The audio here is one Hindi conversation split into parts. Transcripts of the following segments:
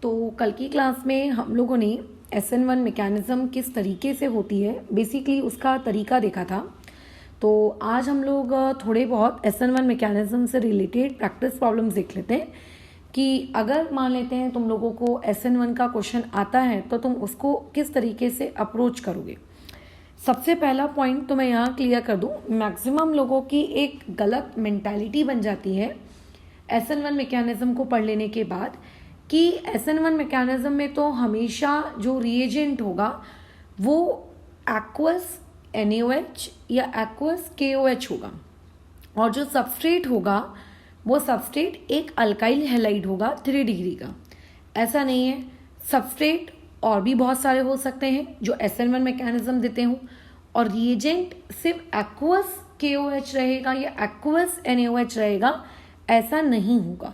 तो कल की क्लास में हम लोगों ने SN1 मैकेनिज़्म किस तरीके से होती है बेसिकली उसका तरीका देखा था। तो आज हम लोग थोड़े बहुत SN1 मैकेनिज़्म से रिलेटेड प्रैक्टिस प्रॉब्लम्स देख लेते हैं कि अगर मान लेते हैं तुम लोगों को SN1 का क्वेश्चन आता है तो तुम उसको किस तरीके से अप्रोच करोगे। सबसे पहला पॉइंट तो मैं यहाँ क्लियर कर दूँ, मैक्सिमम लोगों की एक गलत मेंटालिटी बन जाती है SN1 मैकेनिज़्म को पढ़ लेने के बाद कि SN1 मैकेनिज़्म में तो हमेशा जो रिएजेंट होगा वो एक्वस NaOH या एक्वस KOH होगा और जो सबस्ट्रेट होगा वो सबस्ट्रेट एक अल्काइल हैलाइड होगा 3 डिग्री का। ऐसा नहीं है, सबस्ट्रेट और भी बहुत सारे हो सकते हैं जो SN1 मैकेनिज़्म देते हों और रिएजेंट सिर्फ एक्वस KOH रहेगा या एक्वस NaOH रहेगा, ऐसा नहीं होगा।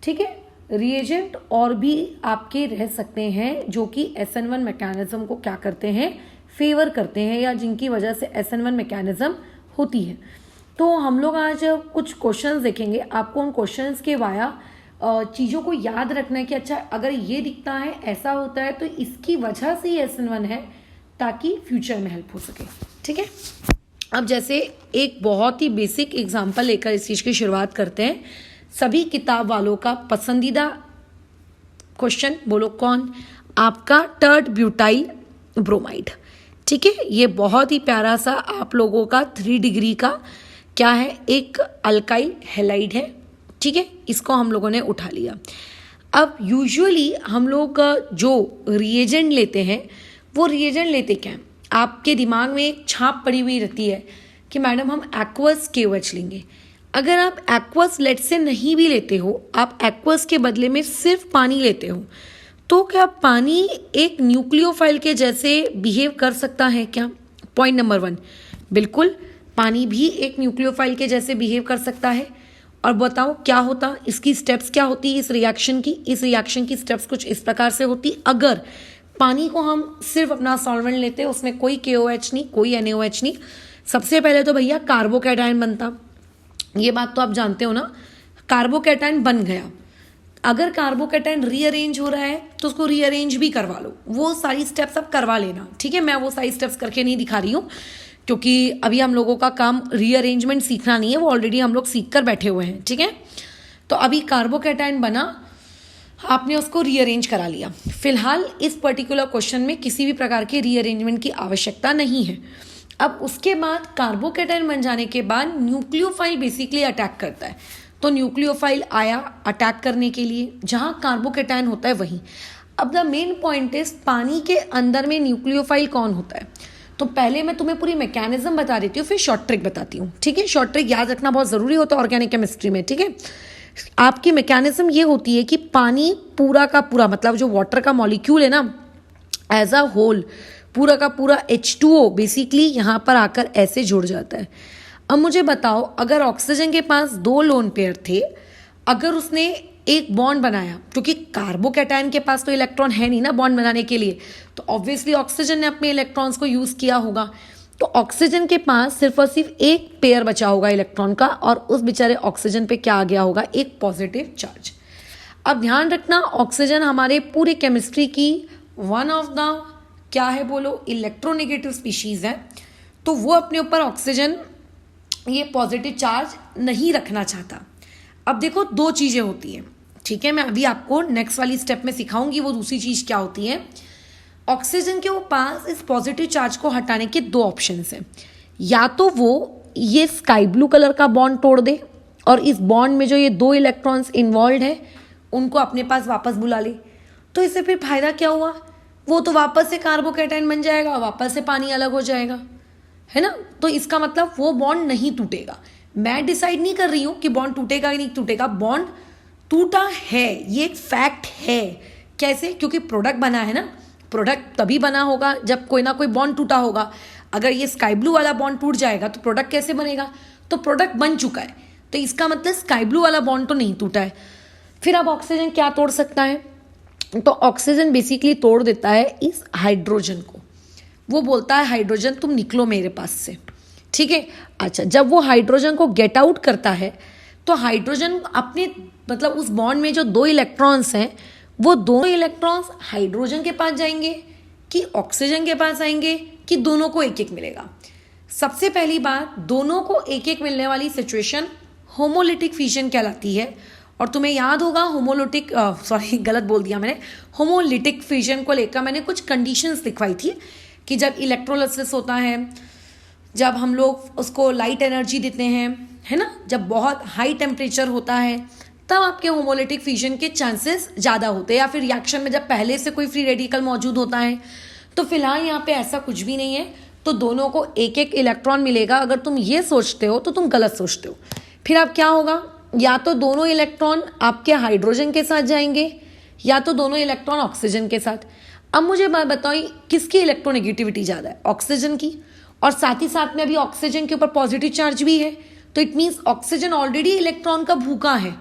ठीक है, रिएजेंट और भी आपके रह सकते हैं जो कि SN1 मैकेनिज़्म को क्या करते हैं, फेवर करते हैं या जिनकी वजह से SN1 मैकेनिज़्म होती है। तो हम लोग आज कुछ क्वेश्चंस देखेंगे। आपको उन क्वेश्चंस के वाया चीज़ों को याद रखना है कि अच्छा अगर ये दिखता है ऐसा होता है तो इसकी वजह से ही SN1 है, ताकि फ्यूचर में हेल्प हो सके। ठीक है, अब जैसे एक बहुत ही बेसिक एग्जांपल लेकर इस चीज़ की शुरुआत करते हैं। सभी किताब वालों का पसंदीदा क्वेश्चन बोलो कौन? आपका टर्ट ब्यूटाइल ब्रोमाइड। ठीक है, ये बहुत ही प्यारा सा आप लोगों का 3 डिग्री का क्या है, एक अल्काइल हैलाइड है। ठीक है, इसको हम लोगों ने उठा लिया। अब यूजुअली हम लोग जो रिएजेंट लेते हैं वो रिएजेंट लेते क्या हैं? आपके दिमाग में एक छाप पड़ी हुई रहती है कि मैडम हम एक्वस KOH लेंगे। अगर आप एक्वस लेट से नहीं भी लेते हो, आप एक्वस के बदले में सिर्फ पानी लेते हो, तो क्या पानी एक न्यूक्लियोफाइल के जैसे बिहेव कर सकता है क्या? पॉइंट नंबर 1, बिल्कुल पानी भी एक न्यूक्लियोफाइल के जैसे बिहेव कर सकता है। और बताओ क्या होता, इसकी स्टेप्स क्या होती है इस रिएक्शन की? इस रिएक्शन की स्टेप्स कुछ इस प्रकार से होती, अगर पानी को हम सिर्फ अपना सॉल्वेंट लेते, उसमें कोई KOH नहीं, कोई NaOH नहीं, सबसे पहले तो भैया कार्बोकैटायन बनता। ये बात तो आप जानते हो ना, कार्बोकैटायन बन गया। अगर कार्बोकैटायन रीअरेंज हो रहा है तो उसको रीअरेंज भी करवा लो, वो सारी स्टेप्स आप करवा लेना। ठीक है, मैं वो सारी स्टेप्स करके नहीं दिखा रही हूँ क्योंकि अभी हम लोगों का काम रीअरेंजमेंट सीखना नहीं है, वो ऑलरेडी हम लोग सीख कर बैठे हुए हैं। ठीक है, तो अभी कार्बोकैटायन बना, आपने उसको रीअरेंज करा लिया। फिलहाल इस पर्टिकुलर क्वेश्चन में किसी भी प्रकार के रीअरेंजमेंट की आवश्यकता नहीं है। अब उसके बाद कार्बोकैटायन बन जाने के बाद न्यूक्लियोफाइल बेसिकली अटैक करता है। तो न्यूक्लियोफाइल आया अटैक करने के लिए, जहाँ कार्बोकैटायन होता है वहीं। अब द मेन पॉइंट इज, पानी के अंदर में न्यूक्लियोफाइल कौन होता है? तो पहले मैं तुम्हें पूरी मैकेनिज्म बता देती हूँ, फिर शॉर्ट ट्रिक बताती हूँ। ठीक है, शॉर्ट ट्रिक याद रखना बहुत ज़रूरी होता है ऑर्गेनिक केमिस्ट्री में। ठीक है, आपकी मैकेनिज्म ये होती है कि पानी पूरा का पूरा, मतलब जो वाटर का मॉलिक्यूल है ना, एज अ होल पूरा का पूरा H2O बेसिकली यहाँ पर आकर ऐसे जुड़ जाता है। अब मुझे बताओ, अगर ऑक्सीजन के पास 2 लोन पेयर थे, अगर उसने एक बॉन्ड बनाया, क्योंकि कार्बोकैटायन के पास तो इलेक्ट्रॉन है नहीं ना बॉन्ड बनाने के लिए, तो ऑब्वियसली ऑक्सीजन ने अपने इलेक्ट्रॉन्स को यूज़ किया होगा। तो ऑक्सीजन के पास सिर्फ और सिर्फ एक पेयर बचा होगा इलेक्ट्रॉन का, और उस बेचारे ऑक्सीजन पे क्या आ गया होगा, एक पॉजिटिव चार्ज। अब ध्यान रखना, ऑक्सीजन हमारे पूरे केमिस्ट्री की वन ऑफ द क्या है बोलो, इलेक्ट्रोनेगेटिव स्पीशीज है। तो वो अपने ऊपर ऑक्सीजन ये पॉजिटिव चार्ज नहीं रखना चाहता। अब देखो 2 चीजें होती हैं। ठीक है, मैं अभी आपको नेक्स्ट वाली स्टेप में सिखाऊंगी वो दूसरी चीज क्या होती है। ऑक्सीजन के पास इस पॉजिटिव चार्ज को हटाने के 2 ऑप्शंस हैं। या तो वो ये स्काई ब्लू कलर का बॉन्ड तोड़ दे और इस बॉन्ड में जो ये 2 इलेक्ट्रॉन्स इन्वॉल्व है उनको अपने पास वापस बुला ले। तो इससे फिर फायदा क्या हुआ, वो तो वापस से कार्बोकैटायन बन जाएगा, वापस से पानी अलग हो जाएगा, है ना। तो इसका मतलब वो बॉन्ड नहीं टूटेगा। मैं डिसाइड नहीं कर रही हूँ कि बॉन्ड टूटेगा कि नहीं टूटेगा, बॉन्ड टूटा है, ये एक फैक्ट है। कैसे? क्योंकि प्रोडक्ट बना है ना। प्रोडक्ट तभी बना होगा जब कोई ना कोई बॉन्ड टूटा होगा। अगर ये स्काई ब्लू वाला बॉन्ड टूट जाएगा तो प्रोडक्ट कैसे बनेगा? तो प्रोडक्ट बन चुका है, तो इसका मतलब स्काई ब्लू वाला बॉन्ड तो नहीं टूटा है। फिर अब ऑक्सीजन क्या तोड़ सकता है? तो ऑक्सीजन बेसिकली तोड़ देता है इस हाइड्रोजन को। वो बोलता है हाइड्रोजन तुम निकलो मेरे पास से। ठीक है, अच्छा, जब वो हाइड्रोजन को गेट आउट करता है तो हाइड्रोजन अपने मतलब उस बॉन्ड में जो 2 इलेक्ट्रॉन्स हैं वो दोनों इलेक्ट्रॉन्स हाइड्रोजन के पास जाएंगे कि ऑक्सीजन के पास आएंगे कि दोनों को एक एक मिलेगा? सबसे पहली बात, दोनों को एक एक मिलने वाली सिचुएशन होमोलिटिक फिजन कहलाती है। और तुम्हें याद होगा होमोलिटिक फिजन को लेकर मैंने कुछ कंडीशंस दिखवाई थी कि जब इलेक्ट्रोलिसिस होता है, जब हम लोग उसको लाइट एनर्जी देते हैं, है ना, जब बहुत हाई टेम्परेचर होता है, तब आपके होमोलिटिक फिजन के चांसेस ज़्यादा होते हैं, या फिर रिएक्शन में जब पहले से कोई फ्री रेडिकल मौजूद होता है। तो फिलहाल यहाँ पे ऐसा कुछ भी नहीं है, तो दोनों को एक एक इलेक्ट्रॉन मिलेगा। अगर तुम ये सोचते हो तो तुम गलत सोचते हो। फिर अब क्या होगा, या तो दोनों इलेक्ट्रॉन आपके हाइड्रोजन के साथ जाएंगे या तो दोनों इलेक्ट्रॉन ऑक्सीजन के साथ। अब मुझे बात बताओ, किसकी इलेक्ट्रोनेगेटिविटी ज़्यादा है? ऑक्सीजन की। और साथ ही साथ में अभी ऑक्सीजन के ऊपर पॉजिटिव चार्ज भी है, तो it means oxygen already electron का भूखा है।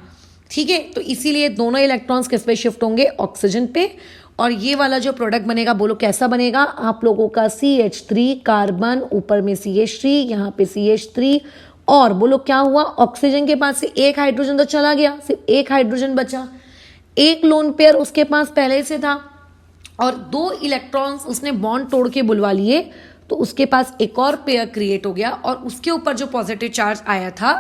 ठीक है, तो इसीलिए दोनों इलेक्ट्रॉन्स किस पे शिफ्ट होंगे? ऑक्सीजन पे। और ये वाला जो प्रोडक्ट बनेगा, बोलो कैसा बनेगा आप लोगों का? CH3 कार्बन, ऊपर में CH3, यहाँ पे CH3, और बोलो क्या हुआ? ऑक्सीजन के पास से एक हाइड्रोजन तो चला गया, सिर्फ एक हाइड्रोजन बचा। एक लोन पेयर उसके पास पहले से था और 2 इलेक्ट्रॉन्स उसने बॉन्ड तोड़ के बुलवा लिए, तो उसके पास एक और पेयर क्रिएट हो गया और उसके ऊपर जो पॉजिटिव चार्ज आया था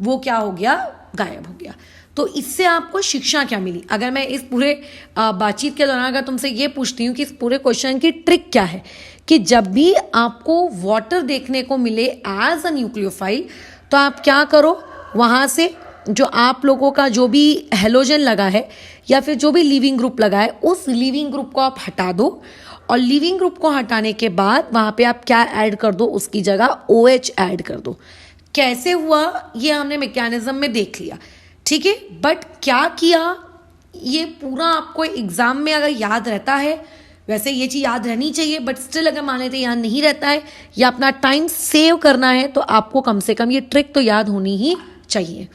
वो क्या हो गया? गायब हो गया। तो इससे आपको शिक्षा क्या मिली? अगर मैं इस पूरे बातचीत के दौरान अगर तुमसे ये पूछती हूँ कि इस पूरे क्वेश्चन की ट्रिक क्या है, कि जब भी आपको वाटर देखने को मिले एज अ न्यूक्लियोफाइल, तो आप क्या करो, वहाँ से जो आप लोगों का जो भी हेलोजन लगा है या फिर जो भी लिविंग ग्रुप लगा है, उस लिविंग ग्रुप को आप हटा दो। और लिविंग ग्रुप को हटाने के बाद वहाँ पे आप क्या ऐड कर दो? उसकी जगह OH ऐड कर दो। कैसे हुआ ये हमने मैकेनिज्म में देख लिया, ठीक है। बट क्या किया, ये पूरा आपको एग्जाम में अगर याद रहता है, वैसे ये चीज़ याद रहनी चाहिए, बट स्टिल अगर मान लेते याद नहीं रहता है या अपना टाइम सेव करना है, तो आपको कम से कम ये ट्रिक तो याद होनी ही चाहिए।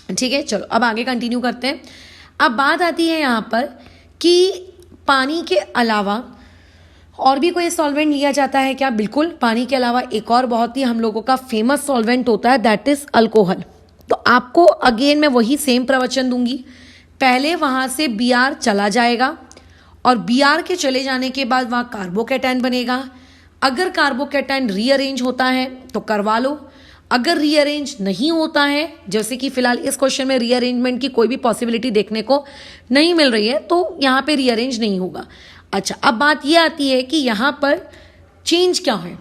ठीक है, चलो अब आगे कंटिन्यू करते हैं। अब बात आती है यहाँ पर कि पानी के अलावा और भी कोई सॉल्वेंट लिया जाता है क्या? बिल्कुल, पानी के अलावा एक और बहुत ही हम लोगों का फेमस सॉल्वेंट होता है, दैट इज अल्कोहल। तो आपको अगेन मैं वही सेम प्रवचन दूंगी। पहले वहाँ से Br चला जाएगा और Br के चले जाने के बाद वहाँ कार्बोकैटायन बनेगा। अगर कार्बोकैटायन रीअरेंज होता है तो करवा लो, अगर रीअरेंज नहीं होता है, जैसे कि फिलहाल इस क्वेश्चन में रीअरेंजमेंट की कोई भी पॉसिबिलिटी देखने को नहीं मिल रही है, तो यहाँ पे रीअरेंज नहीं होगा। अच्छा, अब बात ये आती है कि यहाँ पर चेंज क्या है।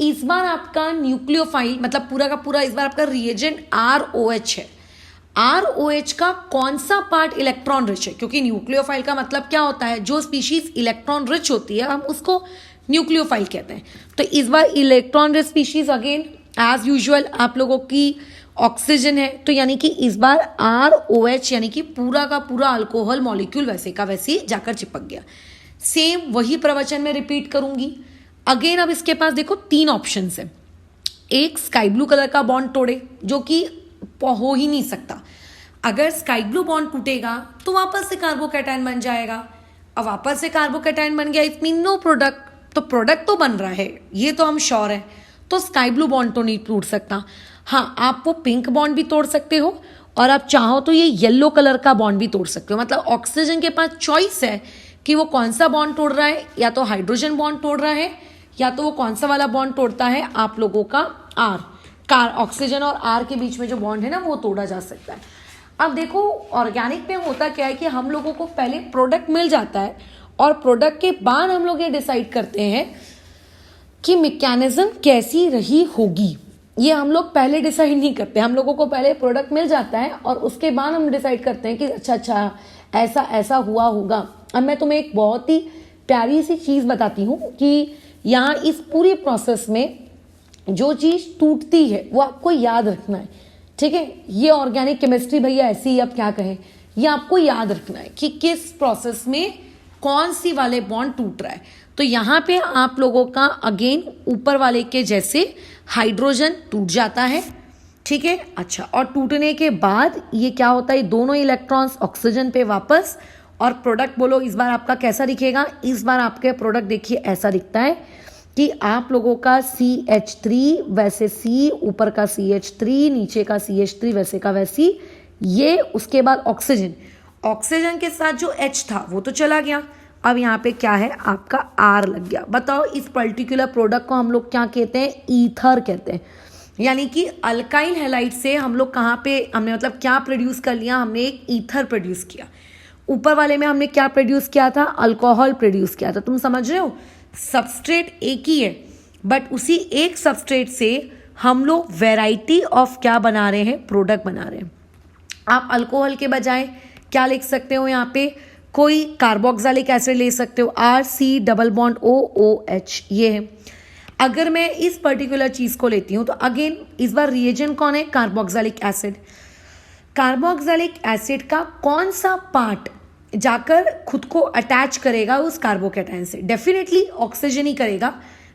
इस बार आपका न्यूक्लियोफाइल मतलब पूरा का पूरा इस बार आपका रिएजेंट ROH है। ROH का कौन सा पार्ट इलेक्ट्रॉन रिच है? क्योंकि न्यूक्लियोफाइल का मतलब क्या होता है, जो स्पीशीज इलेक्ट्रॉन रिच होती है हम उसको न्यूक्लियोफाइल कहते हैं। तो इस बार electron rich species again as usual आप लोगों की ऑक्सीजन है, तो यानी कि इस बार ROH यानी कि पूरा का पूरा अल्कोहल मॉलिक्यूल वैसे का वैसे ही जाकर चिपक गया। सेम वही प्रवचन में रिपीट करूंगी अगेन। अब इसके पास देखो 3 ऑप्शन है। एक स्काई ब्लू कलर का बॉन्ड तोड़े, जो कि हो ही नहीं सकता। अगर स्काई ब्लू बॉन्ड टूटेगा तो वापस से कार्बोकैटायन बन जाएगा। अब वापस से कार्बोकैटायन बन गया, इट मीन नो प्रोडक्ट। तो प्रोडक्ट तो बन रहा है, ये तो हम श्योर है, तो स्काई ब्लू बॉन्ड तो नहीं टूट सकता। हाँ, आप वो पिंक बॉन्ड भी तोड़ सकते हो और आप चाहो तो ये येलो कलर का बॉन्ड भी तोड़ सकते हो। मतलब ऑक्सीजन के पास चॉइस है कि वो कौन सा बॉन्ड तोड़ रहा है, या तो हाइड्रोजन बॉन्ड तोड़ रहा है या तो वो कौन सा वाला बॉन्ड तोड़ता है आप लोगों का ऑक्सीजन और R के बीच में जो बॉन्ड है ना, वो तोड़ा जा सकता है। अब देखो ऑर्गेनिक में होता क्या है कि हम लोगों को पहले प्रोडक्ट मिल जाता है और प्रोडक्ट के बाद हम लोग ये डिसाइड करते हैं कि मैकेनिज्म कैसी रही होगी। ये हम लोग पहले डिसाइड नहीं करते, हम लोगों को पहले प्रोडक्ट मिल जाता है और उसके बाद हम डिसाइड करते हैं कि अच्छा ऐसा ऐसा हुआ होगा। अब मैं तुम्हें एक बहुत ही प्यारी सी चीज़ बताती हूँ कि यहाँ इस पूरी प्रोसेस में जो चीज़ टूटती है वो आपको याद रखना है, ठीक है। ये ऑर्गेनिक केमिस्ट्री भैया ऐसी ही, अब क्या कहें, ये आपको याद रखना है कि किस प्रोसेस में कौन सी वाले बॉन्ड टूट रहा है। तो यहाँ पे आप लोगों का अगेन ऊपर वाले के जैसे हाइड्रोजन टूट जाता है, ठीक है। अच्छा, और टूटने के बाद ये क्या होता है, दोनों इलेक्ट्रॉन्स ऑक्सीजन पे वापस, और प्रोडक्ट बोलो इस बार आपका कैसा दिखेगा। इस बार आपके प्रोडक्ट देखिए ऐसा दिखता है कि आप लोगों का CH3 वैसे C, ऊपर का CH3, नीचे का CH3 वैसे का वैसी, ये उसके बाद ऑक्सीजन, ऑक्सीजन के साथ जो H था वो तो चला गया, अब यहाँ पे क्या है आपका R लग गया। बताओ इस पर्टिकुलर प्रोडक्ट को हम लोग क्या कहते हैं, ईथर कहते हैं। यानी कि अल्काइल हैलाइड से हम लोग कहाँ पे हमने मतलब क्या प्रोड्यूस कर लिया, हमने एक ईथर प्रोड्यूस किया। ऊपर वाले में हमने क्या प्रोड्यूस किया था, अल्कोहल प्रोड्यूस किया था। तुम समझ रहे हो, सबस्ट्रेट एक ही है बट उसी एक सबस्ट्रेट से हम लोग वेराइटी ऑफ क्या बना रहे हैं, प्रोडक्ट बना रहे हैं। आप अल्कोहल के बजाय क्या लिख सकते हो, यहाँ पे कोई कार्बोक्सिलिक एसिड ले सकते हो, RC+OOH ये है। अगर मैं इस पर्टिकुलर चीज़ को लेती हूँ तो अगेन इस बार रिएजेंट कौन है, कार्बोक्सिलिक एसिड। कार्बोक्सिलिक एसिड का कौन सा पार्ट जाकर खुद को अटैच करेगा उस कार्बोकैटायन से, डेफिनेटली ऑक्सीजन ही करेगा,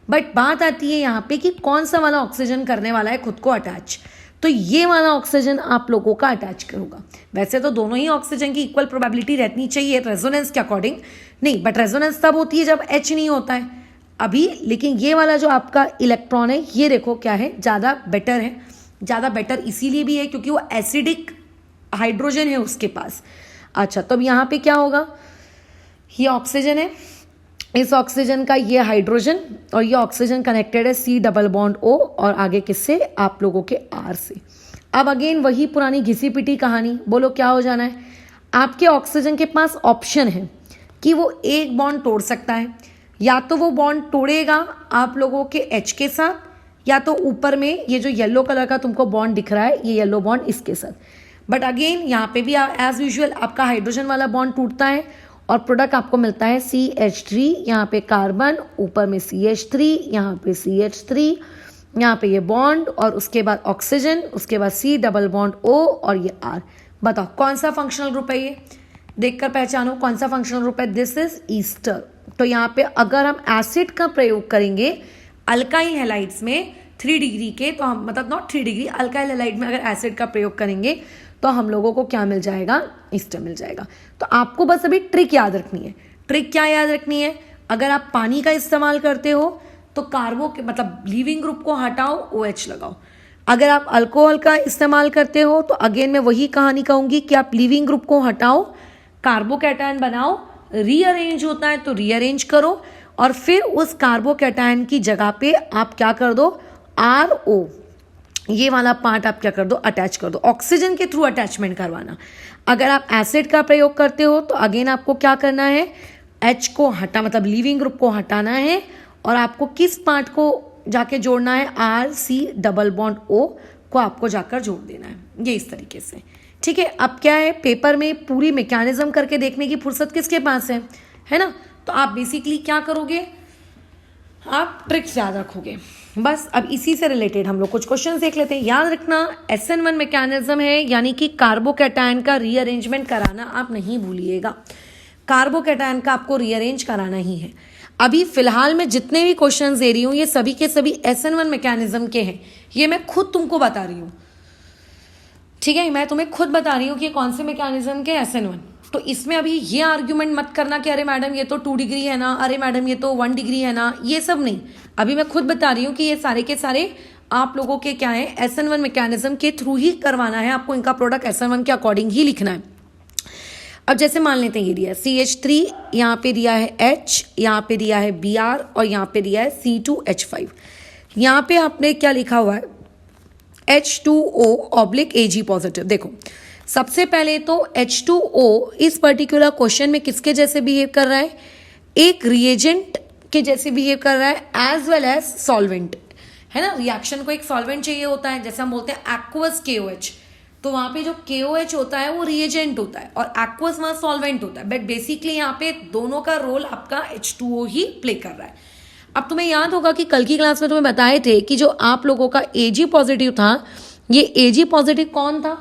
बट बात आती है यहाँ पे कि कौन सा वाला ऑक्सीजन करने वाला है खुद को अटैच, तो ये वाला ऑक्सीजन आप लोगों का अटैच करूँगा। वैसे तो दोनों ही ऑक्सीजन की इक्वल प्रोबेबिलिटी रहनी चाहिए रेजोनेंस के अकॉर्डिंग, नहीं बट रेजोनेंस तब होती है जब H नहीं होता है अभी, लेकिन ये वाला जो आपका इलेक्ट्रॉन है ये देखो क्या है, ज़्यादा बेटर है। ज़्यादा बेटर इसीलिए भी है क्योंकि वो एसिडिक हाइड्रोजन है उसके पास। अच्छा, तो अब यहाँ पे क्या होगा, ये ऑक्सीजन है, इस ऑक्सीजन का ये हाइड्रोजन और ये ऑक्सीजन कनेक्टेड है C+O और आगे किससे, आप लोगों के R से। अब अगेन वही पुरानी घिसी पिटी कहानी, बोलो क्या हो जाना है, आपके ऑक्सीजन के पास ऑप्शन है कि वो एक बॉन्ड तोड़ सकता है, या तो वो बॉन्ड तोड़ेगा आप लोगों के H के साथ, या तो ऊपर में ये जो येलो कलर का तुमको बॉन्ड दिख रहा है ये येलो बॉन्ड इसके साथ। बट अगेन यहाँ पे भी एज यूजुअल आपका हाइड्रोजन वाला बॉन्ड टूटता है और प्रोडक्ट आपको मिलता है CH3, यहाँ पे कार्बन, ऊपर में CH3, यहाँ पे CH3, यहाँ पे ये बॉन्ड और उसके बाद ऑक्सीजन, उसके बाद C+O और ये R। बताओ कौन सा फंक्शनल ग्रुप है, ये देखकर पहचानो कौन सा फंक्शनल ग्रुप है, दिस इज ईस्टर। तो यहाँ पे अगर हम एसिड का प्रयोग करेंगे अल्काइल हैलाइड्स में 3 डिग्री के, तो हम मतलब नॉट 3 डिग्री, अल्काइल हैलाइड में अगर एसिड का प्रयोग करेंगे तो हम लोगों को क्या मिल जाएगा, ईस्टर मिल जाएगा। तो आपको बस अभी ट्रिक याद रखनी है। ट्रिक क्या याद रखनी है, अगर आप पानी का इस्तेमाल करते हो तो कार्बो के मतलब लीविंग ग्रुप को हटाओ, OH लगाओ। अगर आप अल्कोहल का इस्तेमाल करते हो तो अगेन मैं वही कहानी कहूँगी कि आप लीविंग ग्रुप को हटाओ, कार्बोकैटायन बनाओ, रीअरेंज होता है तो रीअरेंज करो और फिर उस कार्बोकैटायन की जगह पे आप क्या कर दो, RO ये वाला पार्ट आप क्या कर दो, अटैच कर दो। ऑक्सीजन के थ्रू अटैचमेंट करवाना। अगर आप एसिड का प्रयोग करते हो तो अगेन आपको क्या करना है, H को हटा मतलब लीविंग ग्रुप को हटाना है और आपको किस पार्ट को जाके जोड़ना है, RC+O को आपको जाकर जोड़ देना है, ये इस तरीके से। ठीक है, अब क्या है, पेपर में पूरी मैकेनिज्म करके देखने की फुर्सत किसके पास है ना, तो आप बेसिकली क्या करोगे, आप ट्रिक्स याद रखोगे बस। अब इसी से रिलेटेड हम लोग कुछ क्वेश्चन देख लेते हैं। याद रखना SN1 मैकेनिज्म है, यानी कि कार्बोकैटायन का रीअरेंजमेंट कराना आप नहीं भूलिएगा। कार्बोकैटायन का आपको रीअरेंज कराना ही है। अभी फिलहाल मैं जितने भी क्वेश्चन दे रही हूँ ये सभी के सभी SN1 मैकेनिज्म के हैं, ये मैं खुद तुमको बता रही हूँ। ठीक है, मैं तुम्हें खुद बता रही हूँ कि कौन से मैकेनिज्म के SN1। तो इसमें अभी ये आर्ग्यूमेंट मत करना कि अरे मैडम ये तो 2 डिग्री है ना, अरे मैडम ये तो 1 डिग्री है ना, ये सब नहीं। अभी मैं खुद बता रही हूँ कि ये सारे के सारे आप लोगों के क्या है, SN1 मैकेनिज्म के थ्रू ही करवाना है आपको, इनका प्रोडक्ट SN1 के अकॉर्डिंग ही लिखना है। अब जैसे मान लेते हैं ये दिया है CH3, यहाँ पे दिया है H, यहाँ पे दिया है Br और यहाँ पे दिया है C2H5। यहाँ पे आपने क्या लिखा हुआ है, H2O/Ag पॉजिटिव। देखो सबसे पहले तो H2O इस पर्टिकुलर क्वेश्चन में किसके जैसे बिहेव कर रहा है, एक रिएजेंट के जैसे बिहेव कर रहा है एज वेल एज सॉल्वेंट, है ना। रिएक्शन को एक सॉल्वेंट चाहिए होता है, जैसे हम बोलते हैं एक्वस KOH, तो वहाँ पे जो KOH होता है वो रिएजेंट होता है और एक्वस वहाँ सॉल्वेंट होता है, बट बेसिकली यहाँ पे दोनों का रोल आपका H2O ही प्ले कर रहा है। अब तुम्हें याद होगा कि कल की क्लास में तुम्हें बताए थे कि जो आप लोगों का Ag पॉजिटिव था, ये Ag पॉजिटिव कौन था,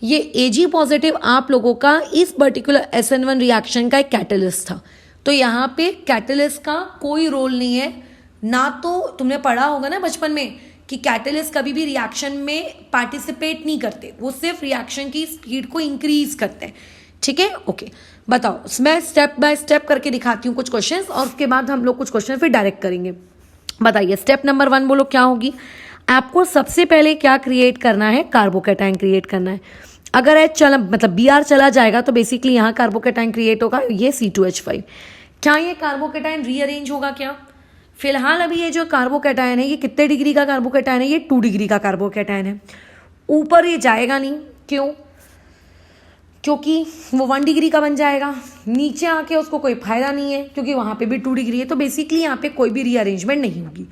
ये Ag पॉजिटिव आप लोगों का इस पर्टिकुलर SN1 रिएक्शन का एक कैटलिस्ट था। तो यहाँ पे कैटलिस्ट का कोई रोल नहीं है ना, तो तुमने पढ़ा होगा ना बचपन में कि कैटलिस्ट कभी भी रिएक्शन में पार्टिसिपेट नहीं करते, वो सिर्फ रिएक्शन की स्पीड को इंक्रीज करते हैं। ठीक है, ओके। बताओ, मैं स्टेप बाय स्टेप करके दिखाती हूँ कुछ क्वेश्चंस और उसके बाद हम लोग कुछ क्वेश्चन फिर डायरेक्ट करेंगे। बताइए, स्टेप नंबर 1 बोलो क्या होगी। आपको सबसे पहले क्या क्रिएट करना है, कार्बोकैटायन क्रिएट करना है। अगर H चला मतलब Br चला जाएगा तो बेसिकली यहाँ कार्बोकेटाइन क्रिएट होगा, ये C2H5। क्या ये कार्बोकेटाइन रीअरेंज होगा क्या? फिलहाल अभी ये जो कार्बोकेटाइन है ये कितने डिग्री का कार्बोकेटाइन है? ये 2 डिग्री का कार्बोकेटाइन है। ऊपर ये जाएगा नहीं, क्यों? क्योंकि वो 1 डिग्री का बन जाएगा। नीचे आके उसको कोई फायदा नहीं है क्योंकि वहाँ पे भी 2 डिग्री है, तो बेसिकली यहाँ पे कोई भी रीअरेंजमेंट नहीं होगी।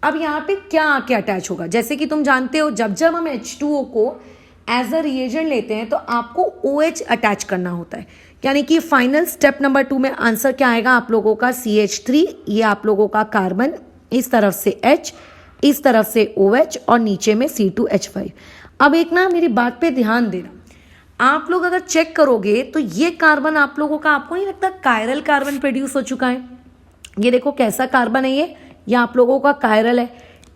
अब यहाँ पे क्या आके अटैच होगा? जैसे कि तुम जानते हो जब जब हम H2O को एज अ रिएजेंट लेते हैं तो आपको OH अटैच करना होता है, यानी कि फाइनल स्टेप नंबर 2 में आंसर क्या आएगा आप लोगों का? CH3, ये आप लोगों का कार्बन, इस तरफ से H, इस तरफ से OH और नीचे में C2H5। अब एक ना मेरी बात पे ध्यान देना, आप लोग अगर चेक करोगे तो ये कार्बन आप लोगों का, आपको नहीं लगता कायरल कार्बन प्रोड्यूस हो चुका है? ये देखो कैसा कार्बन है ये आप लोगों का कायरल है।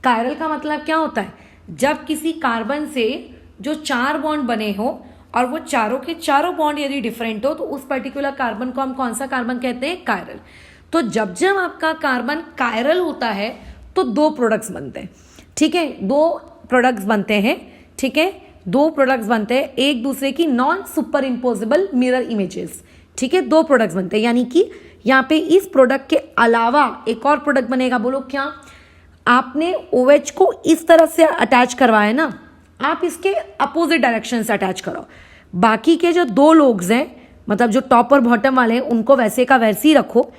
कायरल का मतलब क्या होता है? जब किसी कार्बन से जो 4 बॉन्ड बने हो और वो चारों के चारों बॉन्ड यदि डिफरेंट हो तो उस पर्टिकुलर कार्बन को हम कौन सा कार्बन कहते हैं? कायरल। तो जब जब आपका कार्बन कायरल होता है तो 2 प्रोडक्ट्स बनते हैं, ठीक है? 2 प्रोडक्ट्स बनते हैं, ठीक है? 2 प्रोडक्ट्स बनते हैं, एक दूसरे की non super imposable mirror images, ठीक है? 2 प्रोडक्ट्स बनते हैं, यानी कि यहाँ पे इस प्रोडक्ट के अलावा एक और प्रोडक्ट बनेगा। बोलो क्या? आपने OH को इस तरह से अटैच करवाया ना, आप इसके अपोजिट डायरेक्शन से अटैच करो। बाकी के जो 2 लोग्स हैं, मतलब जो टॉप और बॉटम वाले हैं, उनको वैसे का वैसे ही रखो।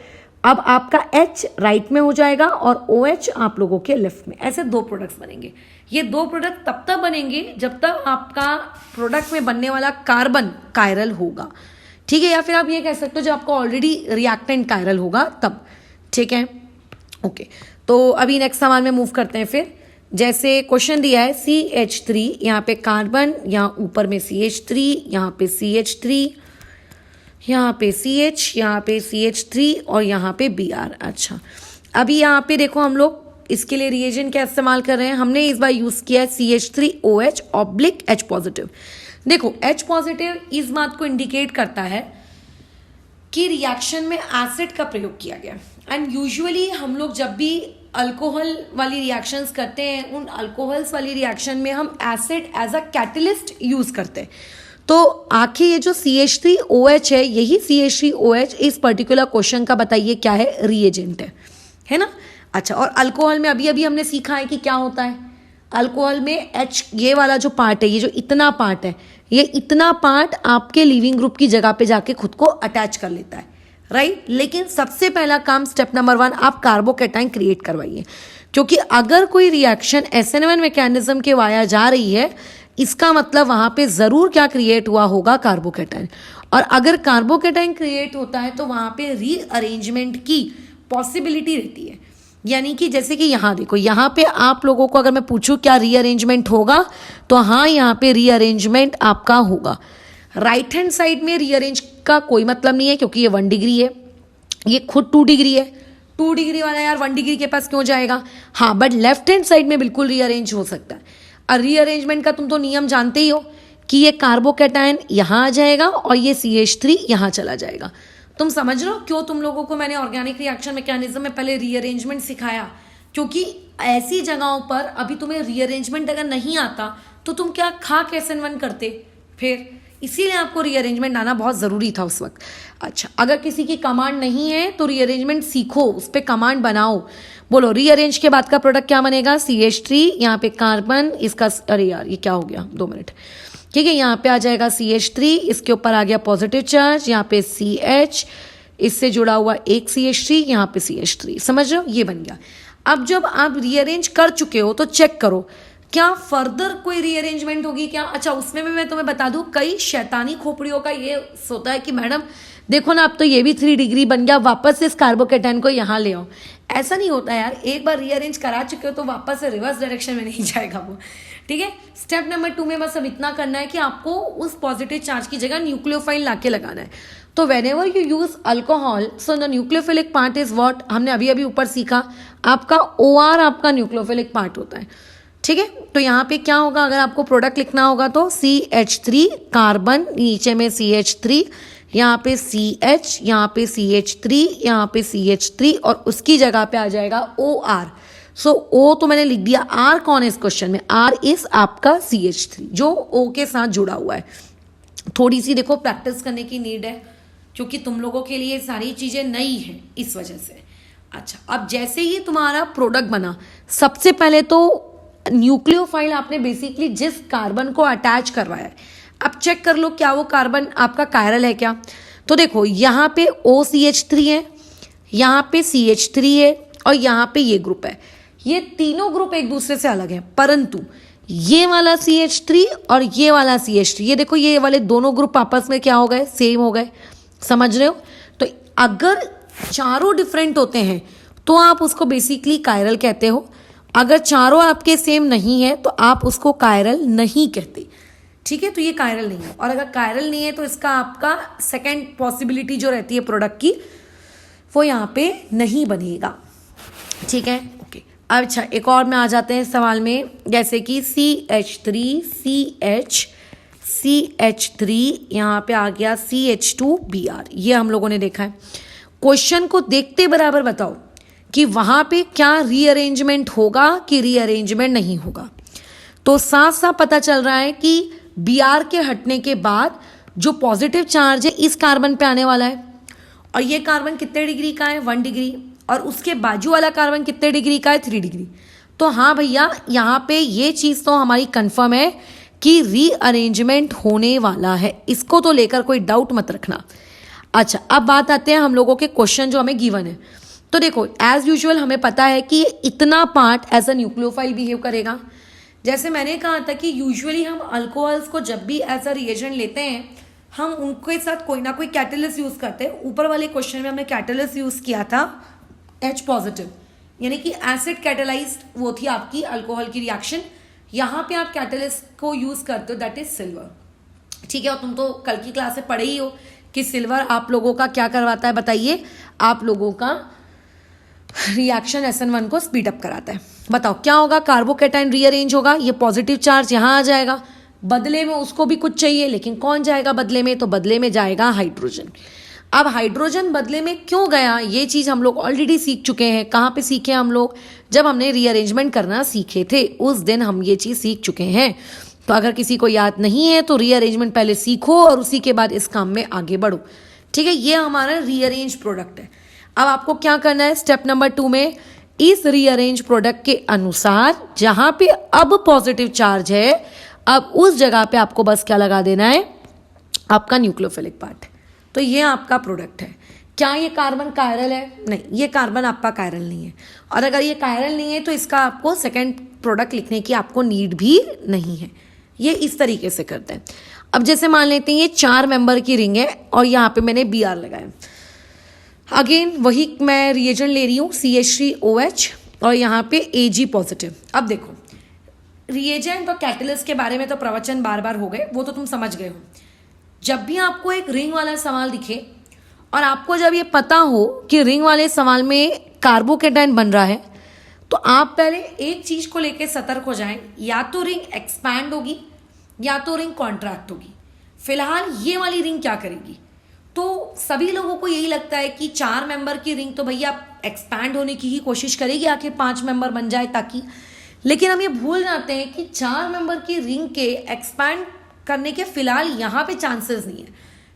अब आपका H राइट में हो जाएगा और OH आप लोगों के लेफ्ट में। ऐसे 2 प्रोडक्ट्स बनेंगे। ये 2 प्रोडक्ट तब तक बनेंगे जब तक आपका प्रोडक्ट में बनने वाला कार्बन कायरल होगा, ठीक है? या फिर आप ये कह सकते हो जब आपका ऑलरेडी रिएक्टेंट कायरल होगा तब, ठीक है? ओके, तो अभी नेक्स्ट सवाल में मूव करते हैं। फिर जैसे क्वेश्चन दिया है CH3, यहाँ पे कार्बन, यहाँ ऊपर में CH3, यहाँ पे CH3, यहाँ पे CH, यहाँ पे CH3 और यहाँ पे Br। अच्छा, अभी यहाँ पे देखो हम लोग इसके लिए रिएजेंट क्या इस्तेमाल कर रहे हैं? हमने इस बार यूज किया है CH3OH ऑब्लिक H पॉजिटिव। देखो H पॉजिटिव इस बात को इंडिकेट करता है कि रिएक्शन में एसिड का प्रयोग किया गया। एंड यूजुअली हम लोग जब भी अल्कोहल वाली रिएक्शंस करते हैं, उन अल्कोहल्स वाली रिएक्शन में हम acid as a catalyst use करते हैं। तो आखिर ये जो CH3OH है, यही CH3OH इस पर्टिकुलर क्वेश्चन का बताइए क्या है? रिएजेंट है ना? अच्छा, और अल्कोहल में अभी अभी हमने सीखा है कि क्या होता है? अल्कोहल में H, ये वाला जो पार्ट है, ये जो इतना पार्ट है, ये इतना पार्ट आपके लीविंग ग्रुप की जगह पे जाके खुद को अटैच कर लेता है, राइट? लेकिन सबसे पहला काम, स्टेप नंबर 1, आप कार्बोकेटाइन क्रिएट करवाइए, क्योंकि अगर कोई रिएक्शन SN1 मैकेनिज्म के वाया जा रही है, इसका मतलब वहां पे जरूर क्या क्रिएट हुआ होगा? कार्बोकेटाइन। और अगर कार्बोकेटाइन क्रिएट होता है तो वहां पे रीअरेंजमेंट की पॉसिबिलिटी रहती है। यानी कि जैसे कि यहाँ देखो, यहाँ पे आप लोगों को अगर मैं पूछूं क्या रीअरेंजमेंट होगा, तो हाँ, यहाँ पे रीअरेंजमेंट आपका होगा। राइट हैंड साइड में रीअरेंज का कोई मतलब नहीं है क्योंकि ये 1 डिग्री है, ये खुद 2 डिग्री है। 2 डिग्री वाला यार 1 डिग्री के पास क्यों जाएगा? हाँ, बट लेफ्ट हैंड साइड में बिल्कुल रीअरेंज हो सकता है। और रीअरेंजमेंट का तुम तो नियम जानते ही हो कि ये कार्बोकेटाइन यहाँ आ जाएगा और ये CH3 यहाँ चला जाएगा। तुम समझ रहे हो क्यों तुम लोगों को मैंने ऑर्गेनिक रिएक्शन मैकेनिज्म में पहले रीअरेंजमेंट सिखाया? क्योंकि ऐसी जगहों पर अभी तुम्हें रीअरेंजमेंट अगर नहीं आता तो तुम क्या खाक SN1 करते फिर? इसीलिए आपको रीअरेंजमेंट आना बहुत ज़रूरी था उस वक्त। अच्छा, अगर किसी की कमांड नहीं है तो रीअरेंजमेंट सीखो, उस पर कमांड बनाओ। बोलो, रीअरेंज के बाद का प्रोडक्ट क्या बनेगा? CH3, यहाँ पे कार्बन, इसका, अरे यार ये क्या हो गया, 2 मिनट, ठीक है? यहाँ पे आ जाएगा CH3, इसके ऊपर आ गया पॉजिटिव चार्ज, यहाँ पे CH, इससे जुड़ा हुआ एक CH3, यहाँ पे CH3, समझ रहे हो? ये बन गया। अब जब आप रीअरेंज कर चुके हो तो चेक करो क्या फर्दर कोई रीअरेंजमेंट होगी क्या? अच्छा, उसमें भी मैं तुम्हें बता दूं, कई शैतानी खोपड़ियों का ये होता है कि मैडम देखो ना, अब तो ये भी 3 डिग्री बन गया, वापस से इस कार्बोकेटाइन को यहाँ ले आओ। ऐसा नहीं होता यार, एक बार रीअरेंज करा चुके हो तो वापस से रिवर्स डायरेक्शन में नहीं जाएगा वो, ठीक है? स्टेप नंबर 2 में बस अब इतना करना है कि आपको उस पॉजिटिव चार्ज की जगह न्यूक्लियोफाइल लाके लगाना है। तो whenever you use alcohol, so the nucleophilic part is what? हमने अभी अभी ऊपर सीखा, आपका OR आपका न्यूक्लियोफिलिक पार्ट होता है, ठीक है? तो यहाँ पे क्या होगा, अगर आपको प्रोडक्ट लिखना होगा तो CH3 कार्बन, नीचे में CH3, यहाँ पे CH, यहाँ पे CH3, यहाँ पे CH3 और उसकी जगह पे आ जाएगा OR। सो O तो मैंने लिख दिया, R कौन है इस क्वेश्चन में? R इज आपका CH3 जो O के साथ जुड़ा हुआ है, थोड़ी सी देखो प्रैक्टिस करने की नीड है, क्योंकि तुम लोगों के लिए सारी चीज़ें नई हैं इस वजह से। अच्छा, अब जैसे ही तुम्हारा प्रोडक्ट बना, सबसे पहले तो न्यूक्लियोफाइल आपने बेसिकली जिस कार्बन को अटैच करवाया है, अब चेक कर लो क्या वो कार्बन आपका कायरल है क्या। तो देखो यहाँ पे OCH3 है, यहाँ पे CH3 है और यहाँ पे ये ग्रुप है। ये तीनों ग्रुप एक दूसरे से अलग हैं, परंतु ये वाला CH3 और ये वाला CH3, ये देखो ये वाले दोनों ग्रुप आपस में क्या हो गए, सेम हो गए। समझ रहे हो? तो अगर चारों डिफरेंट होते हैं तो आप उसको बेसिकली कायरल कहते हो। अगर चारों आपके सेम नहीं है तो आप उसको कायरल नहीं कहते। ठीक है, तो ये कायरल नहीं है। और अगर कायरल नहीं है तो इसका आपका सेकेंड पॉसिबिलिटी जो रहती है प्रोडक्ट की, वो यहाँ पे नहीं बनेगा। ठीक है, ओके। अच्छा, एक और में आ जाते हैं सवाल में, जैसे कि CH3 यहाँ पे आ गया CH2Br, ये हम लोगों ने देखा है। क्वेश्चन को देखते बराबर बताओ कि वहाँ पे क्या रीअरेंजमेंट होगा कि रीअरेंजमेंट नहीं होगा। तो साफ साफ पता चल रहा है कि Br के हटने के बाद जो पॉजिटिव चार्ज है इस कार्बन पे आने वाला है, और ये कार्बन कितने डिग्री का है, 1 डिग्री, और उसके बाजू वाला कार्बन कितने डिग्री का है, 3 डिग्री। तो हाँ भैया, यहाँ पे ये चीज़ तो हमारी कंफर्म है कि रीअरेंजमेंट होने वाला है, इसको तो लेकर कोई डाउट मत रखना। अच्छा, अब बात आते हैं हम लोगों के क्वेश्चन जो हमें गिवन है। तो देखो एज यूजुअल हमें पता है कि इतना part as a nucleophile behave करेगा। जैसे मैंने कहा था कि यूजुअली हम अल्कोहल्स को जब भी एज अ रिएजेंट लेते हैं, हम उनके साथ कोई ना कोई कैटेलिस्ट यूज करते हैं। ऊपर वाले क्वेश्चन में हमने कैटेलिस्ट यूज किया था H पॉजिटिव, यानी कि एसिड कैटेलाइज्ड वो थी आपकी अल्कोहल की रिएक्शन। यहाँ पे आप कैटेलिस्ट को यूज करते हो, दैट इज सिल्वर। ठीक है, और तुम तो कल की क्लास से पढ़े ही हो कि सिल्वर आप लोगों का क्या करवाता है, बताइए, आप लोगों का रिएक्शन SN1 को स्पीड अप कराता है। बताओ क्या होगा, कार्बोकेटाइन रीअरेंज होगा, ये पॉजिटिव चार्ज यहाँ आ जाएगा, बदले में उसको भी कुछ चाहिए, लेकिन कौन जाएगा बदले में, तो बदले में जाएगा हाइड्रोजन। अब हाइड्रोजन बदले में क्यों गया, ये चीज़ हम लोग ऑलरेडी सीख चुके हैं। कहाँ पे सीखे हम लोग, जब हमने रीअरेंजमेंट करना सीखे थे उस दिन हम ये चीज़ सीख चुके हैं। तो अगर किसी को याद नहीं है तो रीअरेंजमेंट पहले सीखो और उसी के बाद इस काम में आगे बढ़ो। ठीक है, ये हमारा रीअरेंज प्रोडक्ट है। अब आपको क्या करना है, स्टेप नंबर 2 में इस रीअरेंज प्रोडक्ट के अनुसार जहाँ पे अब पॉजिटिव चार्ज है, अब उस जगह पे आपको बस क्या लगा देना है, आपका न्यूक्लियोफिलिक पार्ट। तो ये आपका प्रोडक्ट है। क्या ये कार्बन कायरल है? नहीं, ये कार्बन आपका कायरल नहीं है। और अगर ये कायरल नहीं है तो इसका आपको सेकंड प्रोडक्ट लिखने की आपको नीड भी नहीं है। ये इस तरीके से करते हैं। अब जैसे मान लेते हैं ये 4 मेंबर की रिंग है और यहाँ पे मैंने Br लगाया। अगेन वही मैं रिएजेंट ले रही हूँ CH3OH और यहाँ पे Ag पॉजिटिव। अब देखो रिएजेंट और कैटलिस्ट के बारे में तो प्रवचन बार बार हो गए, वो तो तुम समझ गए हो। जब भी आपको एक रिंग वाला सवाल दिखे और आपको जब ये पता हो कि रिंग वाले सवाल में कार्बोकेटाइन बन रहा है, तो आप पहले एक चीज को लेकर सतर्क हो जाएं, या तो रिंग एक्सपैंड होगी या तो रिंग कॉन्ट्रैक्ट होगी। फिलहाल ये वाली रिंग क्या करेगी, तो सभी लोगों को यही लगता है कि 4 मेंबर की रिंग तो भैया एक्सपैंड होने की ही कोशिश करेगी, आखिर 5 मेंबर बन जाए ताकि। लेकिन हम ये भूल जाते हैं कि 4 मेंबर की रिंग के एक्सपैंड करने के फिलहाल यहाँ पे चांसेस नहीं है।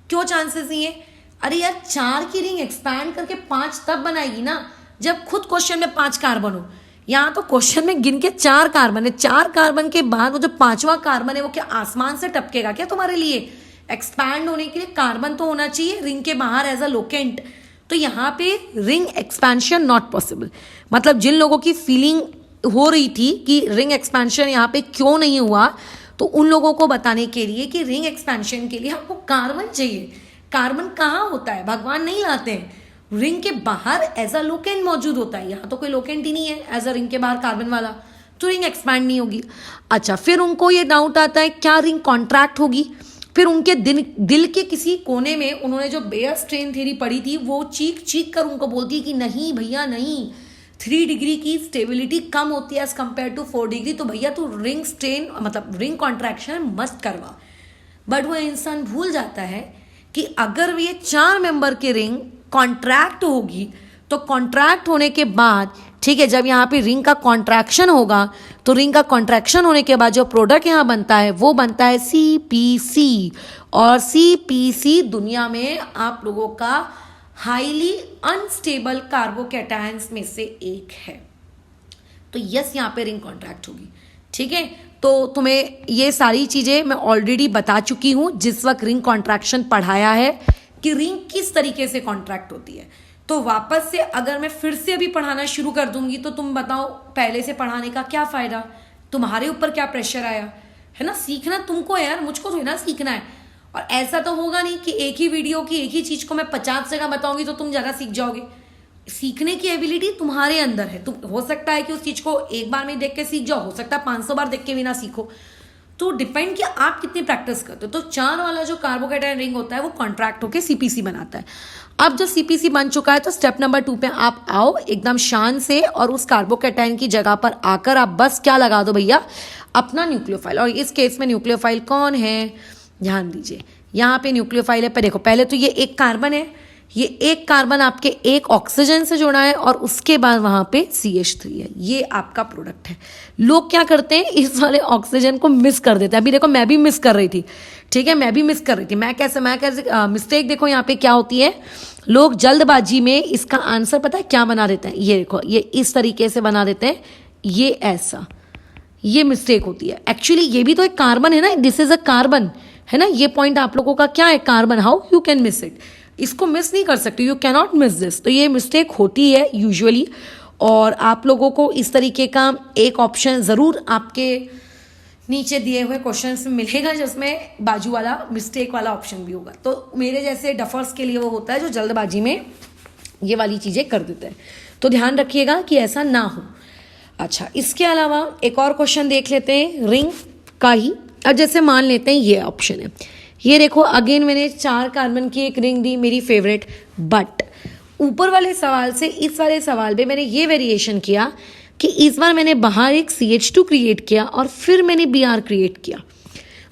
क्यों चांसेस नहीं है? अरे यार 4 की रिंग एक्सपैंड करके 5 तब बनाएगी ना जब खुद क्वेश्चन में 5 कार्बन हो। यहाँ तो क्वेश्चन में गिन के 4 कार्बन है, 4 कार्बन के बाद वो जो 5वां कार्बन है वो क्या आसमान से टपकेगा क्या तुम्हारे लिए? एक्सपैंड होने के लिए कार्बन तो होना चाहिए रिंग के बाहर एज अ लोकेंट। तो यहाँ पे रिंग एक्सपेंशन नॉट पॉसिबल। मतलब जिन लोगों की फीलिंग हो रही थी कि रिंग एक्सपेंशन यहाँ पे क्यों नहीं हुआ, तो उन लोगों को बताने के लिए कि रिंग एक्सपेंशन के लिए आपको कार्बन चाहिए। कार्बन कहाँ होता है, भगवान नहीं लाते हैं, रिंग के बाहर एज अ लोकेंट मौजूद होता है। यहाँ तो कोई लोकेंट ही नहीं है एज अ रिंग के बाहर कार्बन वाला, तो रिंग एक्सपैंड नहीं होगी। अच्छा, फिर उनको ये डाउट आता है क्या रिंग कॉन्ट्रैक्ट होगी। फिर उनके दिल के किसी कोने में उन्होंने जो बेयर स्ट्रेन थ्योरी पढ़ी थी वो चीख चीख कर उनको बोलती है कि नहीं भैया नहीं, 3 डिग्री की स्टेबिलिटी कम होती है एज कम्पेयर टू 4 डिग्री, तो भैया तू रिंग स्ट्रेन मतलब रिंग कॉन्ट्रैक्शन मस्त करवा। बट वो इंसान भूल जाता है कि अगर ये 4 मेंबर की रिंग कॉन्ट्रैक्ट होगी तो कॉन्ट्रैक्ट होने के बाद ठीक है। जब यहाँ पे रिंग का कॉन्ट्रैक्शन होगा तो रिंग का कॉन्ट्रैक्शन होने के बाद जो प्रोडक्ट यहाँ बनता है वो बनता है CPC, और CPC दुनिया में आप लोगों का हाईली अनस्टेबल कार्बोकैटायंस में से एक है। तो यस, यहाँ पे रिंग कॉन्ट्रैक्ट होगी। ठीक है, तो तुम्हें ये सारी चीजें मैं ऑलरेडी बता चुकी हूं जिस वक्त रिंग कॉन्ट्रैक्शन पढ़ाया है कि रिंग किस तरीके से कॉन्ट्रैक्ट होती है। तो वापस से अगर मैं फिर से अभी पढ़ाना शुरू कर दूंगी तो तुम बताओ पहले से पढ़ाने का क्या फायदा, तुम्हारे ऊपर क्या प्रेशर आया है ना। सीखना तुमको है यार, मुझको थोड़ी ना सीखना है। और ऐसा तो होगा नहीं कि एक ही वीडियो की एक ही चीज को मैं 50 जगह बताऊंगी तो तुम ज्यादा सीख जाओगे। सीखने की एबिलिटी तुम्हारे अंदर है। तुम हो सकता है कि उस चीज को एक बार में देख के सीख जाओ, हो सकता है 500 बार देख के भी ना सीखो। तो डिपेंड कि आप कितनी प्रैक्टिस करते हो। तो 4 वाला जो कार्बोकैटायन रिंग होता है वो कॉन्ट्रैक्ट होकर CPC बनाता है। अब जब CPC बन चुका है तो स्टेप नंबर 2 पे आप आओ एकदम शान से, और उस कार्बोकैटायन की जगह पर आकर आप बस क्या लगा दो भैया, अपना न्यूक्लियोफाइल। और इस केस में न्यूक्लियोफाइल कौन है, ध्यान दीजिए यहाँ पे न्यूक्लियोफाइल है। पे देखो, पहले तो ये एक कार्बन है, ये एक कार्बन आपके एक ऑक्सीजन से जुड़ा है और उसके बाद वहां पे CH3 है। ये आपका प्रोडक्ट है। लोग क्या करते हैं, इस वाले ऑक्सीजन को मिस कर देते हैं। अभी देखो मैं भी मिस कर रही थी, ठीक है, मैं भी मिस कर रही थी। मैं कैसे मिस्टेक देखो यहाँ पे क्या होती है, लोग जल्दबाजी में इसका आंसर पता है क्या बना देते हैं। ये देखो, ये इस तरीके से बना देते हैं, ये ऐसा, ये मिस्टेक होती है। एक्चुअली ये भी तो एक कार्बन है ना, दिस इज अ कार्बन, है ना। ये पॉइंट आप लोगों का क्या है, carbon. How you can miss it, इसको मिस नहीं कर सकते, you can not miss this. तो ये मिस्टेक होती है यूजुअली, और आप लोगों को इस तरीके का एक ऑप्शन ज़रूर आपके नीचे दिए हुए क्वेश्चन में मिलेगा जिसमें बाजू वाला मिस्टेक वाला ऑप्शन भी होगा। तो मेरे जैसे डफर्स के लिए वो होता है जो जल्दबाजी में ये वाली चीज़ें कर देते हैं। तो ध्यान रखिएगा कि ऐसा ना हो। अच्छा, इसके अलावा एक और क्वेश्चन देख लेते हैं रिंग का ही। अब जैसे मान लेते हैं ये ऑप्शन है, ये देखो अगेन मैंने 4 कार्बन की एक रिंग दी, मेरी फेवरेट। बट ऊपर वाले सवाल से इस वाले सवाल पे मैंने ये वेरिएशन किया कि इस बार मैंने बाहर एक CH2 क्रिएट किया और फिर मैंने Br क्रिएट किया।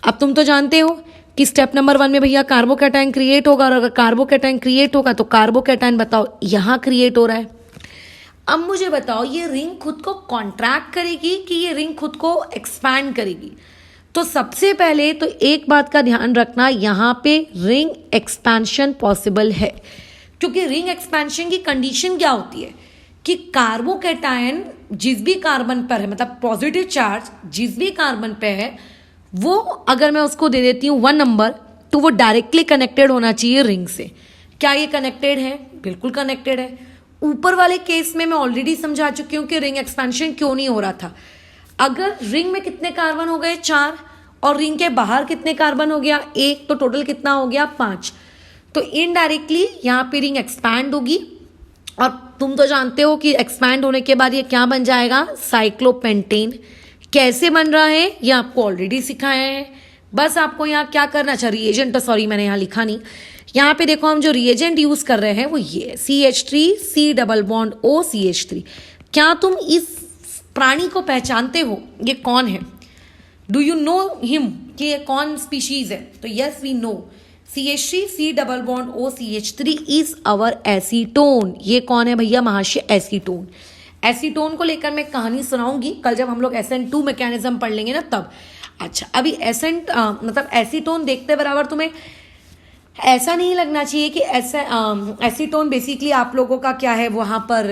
अब तुम तो जानते हो कि स्टेप नंबर 1 में भैया कार्बोकैटायन क्रिएट होगा, और अगर कार्बोकैटायन क्रिएट होगा तो कार्बोकैटायन बताओ यहाँ क्रिएट हो रहा है। अब मुझे बताओ ये रिंग खुद को कॉन्ट्रैक्ट करेगी कि ये रिंग खुद को एक्सपैंड करेगी। तो सबसे पहले तो एक बात का ध्यान रखना, यहाँ पे रिंग एक्सपेंशन पॉसिबल है, क्योंकि रिंग एक्सपेंशन की कंडीशन क्या होती है कि कार्बोकैटायन जिस भी कार्बन पर है, मतलब पॉजिटिव चार्ज जिस भी कार्बन पे है, वो अगर मैं उसको दे देती हूँ 1 नंबर तो वो डायरेक्टली कनेक्टेड होना चाहिए रिंग से। क्या ये कनेक्टेड है? बिल्कुल कनेक्टेड है। ऊपर वाले केस में मैं ऑलरेडी समझा चुकी हूँ कि रिंग एक्सपेंशन क्यों नहीं हो रहा था। अगर रिंग में कितने कार्बन हो गए 4, और रिंग के बाहर कितने कार्बन हो गया 1, तो टोटल कितना हो गया 5। तो इनडायरेक्टली यहाँ पे रिंग एक्सपैंड होगी, और तुम तो जानते हो कि एक्सपैंड होने के बाद ये क्या बन जाएगा, साइक्लोपेंटेन। कैसे बन रहा है ये आपको ऑलरेडी सिखाया है। बस आपको यहाँ क्या करना, अच्छा रिएजेंट, सॉरी मैंने यहाँ लिखा नहीं, यहाँ पे देखो हम जो रिएजेंट यूज कर रहे हैं वो ये है CH3 C double bond O CH3। क्या तुम इस प्राणी को पहचानते हो, ये कौन है? डू यू नो हिम कि ये कौन स्पीशीज है? तो yes we know, CH3 C double bond O CH3 is our acetone. ये कौन है भैया महाशय? एसीटोन। एसीटोन को लेकर मैं कहानी सुनाऊंगी कल जब हम लोग SN2 मैकेनिज्म पढ़ लेंगे ना तब। अच्छा, अभी मतलब एसीटोन देखते बराबर तुम्हें ऐसा नहीं लगना चाहिए कि एसीटोन बेसिकली आप लोगों का क्या है, वहां पर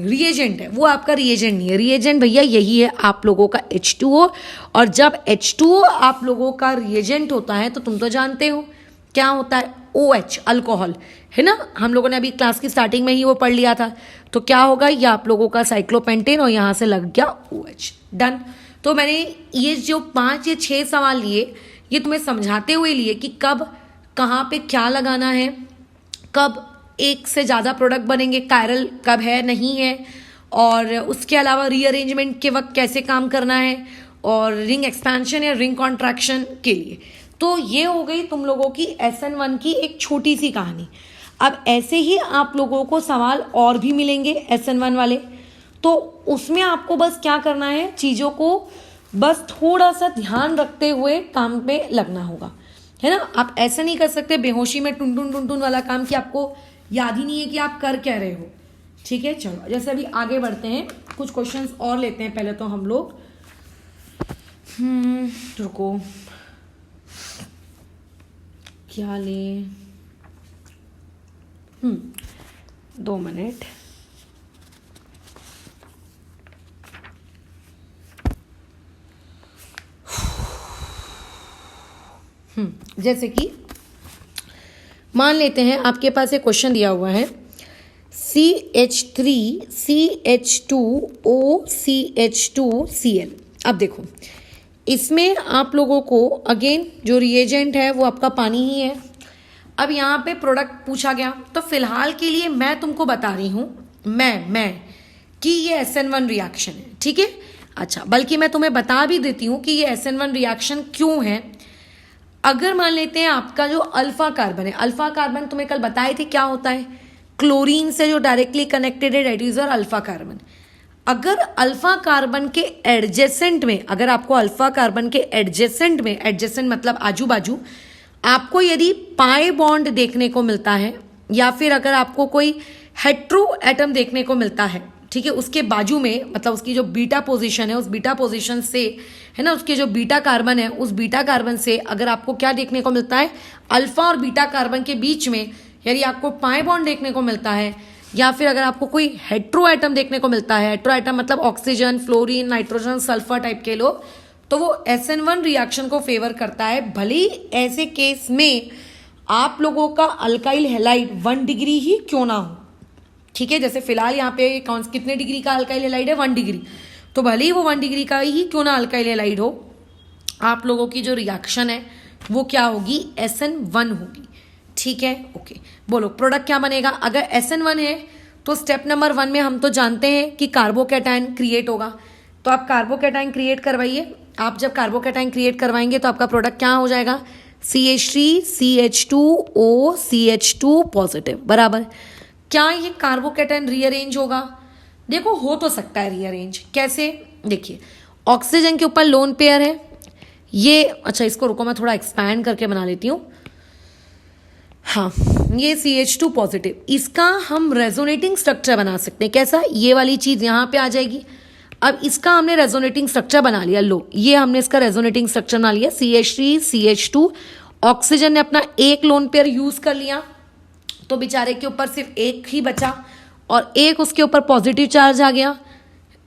रिएजेंट है। वो आपका रिएजेंट नहीं है। रिएजेंट भैया यही है आप लोगों का H2O, और जब H2O आप लोगों का रिएजेंट होता है तो तुम तो जानते हो क्या होता है, OH अल्कोहल, है ना। हम लोगों ने अभी क्लास की स्टार्टिंग में ही वो पढ़ लिया था। तो क्या होगा, ये आप लोगों का साइक्लोपेंटेन, और यहाँ से लग गया OH। डन। तो मैंने ये जो 5 या 6 सवाल लिए, ये तुम्हें समझाते हुए लिए कि कब कहाँ पे क्या लगाना है, कब एक से ज़्यादा प्रोडक्ट बनेंगे, कायरल कब है नहीं है, और उसके अलावा रीअरेंजमेंट के वक्त कैसे काम करना है, और रिंग एक्सपेंशन या रिंग कॉन्ट्रैक्शन के लिए। तो ये हो गई तुम लोगों की SN1 की एक छोटी सी कहानी। अब ऐसे ही आप लोगों को सवाल और भी मिलेंगे SN1 वाले, तो उसमें आपको बस क्या करना है, चीज़ों को बस थोड़ा सा ध्यान रखते हुए काम पे लगना होगा, है ना। आप ऐसा नहीं कर सकते बेहोशी में टुन टुन वाला काम कि आपको याद ही नहीं है कि आप कर क्या रहे हो। ठीक है, चलो जैसे अभी आगे बढ़ते हैं, कुछ क्वेश्चंस और लेते हैं। पहले तो हम लोग रुको, क्या ले, 2 मिनट। जैसे कि मान लेते हैं आपके पास एक क्वेश्चन दिया हुआ है CH3CH2OCH2Cl। अब देखो, इसमें आप लोगों को अगेन जो रिएजेंट है वो आपका पानी ही है। अब यहाँ पे प्रोडक्ट पूछा गया, तो फिलहाल के लिए मैं तुमको बता रही हूँ मैं कि ये SN1 रिएक्शन है, ठीक है। अच्छा, बल्कि मैं तुम्हें बता भी देती हूँ कि ये SN1 रिएक्शन क्यों है। अगर मान लेते हैं आपका जो अल्फा कार्बन है, अल्फा कार्बन तुम्हें कल बताए थे क्या होता है, क्लोरीन से जो डायरेक्टली कनेक्टेड है, दैट इज और अल्फा कार्बन। अगर अल्फा कार्बन के एडजेसेंट में, अगर आपको अल्फा कार्बन के एडजेसेंट में, एडजेसेंट मतलब आजू बाजू, आपको यदि पाई बॉन्ड देखने को मिलता है, या फिर अगर आपको कोई हेट्रो एटम देखने को मिलता है, ठीक है, उसके बाजू में, मतलब उसकी जो बीटा पोजीशन है, उस बीटा पोजीशन से, है ना, उसके जो बीटा कार्बन है, उस बीटा कार्बन से अगर आपको क्या देखने को मिलता है, अल्फा और बीटा कार्बन के बीच में यदि आपको पाई बॉन्ड देखने को मिलता है, या फिर अगर आपको कोई हेट्रो एटम देखने को मिलता है, हेट्रो एटम मतलब oxygen, fluorine, nitrogen, sulphur type के लोग, तो वो SN1 रिएक्शन को फेवर करता है। भले ही ऐसे केस में आप लोगों का अल्काइल हैलाइड 1 डिग्री ही क्यों ना हो, ठीक है। जैसे फिलहाल यहाँ पे कितने डिग्री का अल्काइल हैलाइड है, 1 डिग्री, तो भले ही वो 1 डिग्री का ही क्यों ना अल्काइल हैलाइड हो, आप लोगों की जो रिएक्शन है वो क्या होगी, SN1 होगी, ठीक है। ओके, बोलो प्रोडक्ट क्या बनेगा। अगर SN1 है तो स्टेप नंबर 1 में हम तो जानते हैं कि कार्बोकैटायन क्रिएट होगा, तो आप कार्बोकैटायन क्रिएट करवाइए। आप जब कार्बोकैटायन क्रिएट करवाएंगे तो आपका प्रोडक्ट क्या हो जाएगा, CH3CH2OCH2 पॉजिटिव, बराबर। क्या ये कार्बोकैटायन रीअरेंज होगा, देखो हो तो सकता है रीअरेंज, कैसे, देखिए ऑक्सीजन के ऊपर लोन पेयर है ये, अच्छा इसको रुको मैं थोड़ा एक्सपैंड करके बना लेती हूँ। हाँ, ये CH2 पॉजिटिव, इसका हम रेजोनेटिंग स्ट्रक्चर बना सकते हैं। कैसा, ये वाली चीज यहाँ पे आ जाएगी। अब इसका हमने रेजोनेटिंग स्ट्रक्चर बना लिया, लो ये हमने इसका रेजोनेटिंग स्ट्रक्चर बना लिया, CH3CH2, ऑक्सीजन ने अपना एक लोन पेयर यूज कर लिया, तो बेचारे के ऊपर सिर्फ एक ही बचा, और एक उसके ऊपर पॉजिटिव चार्ज आ गया,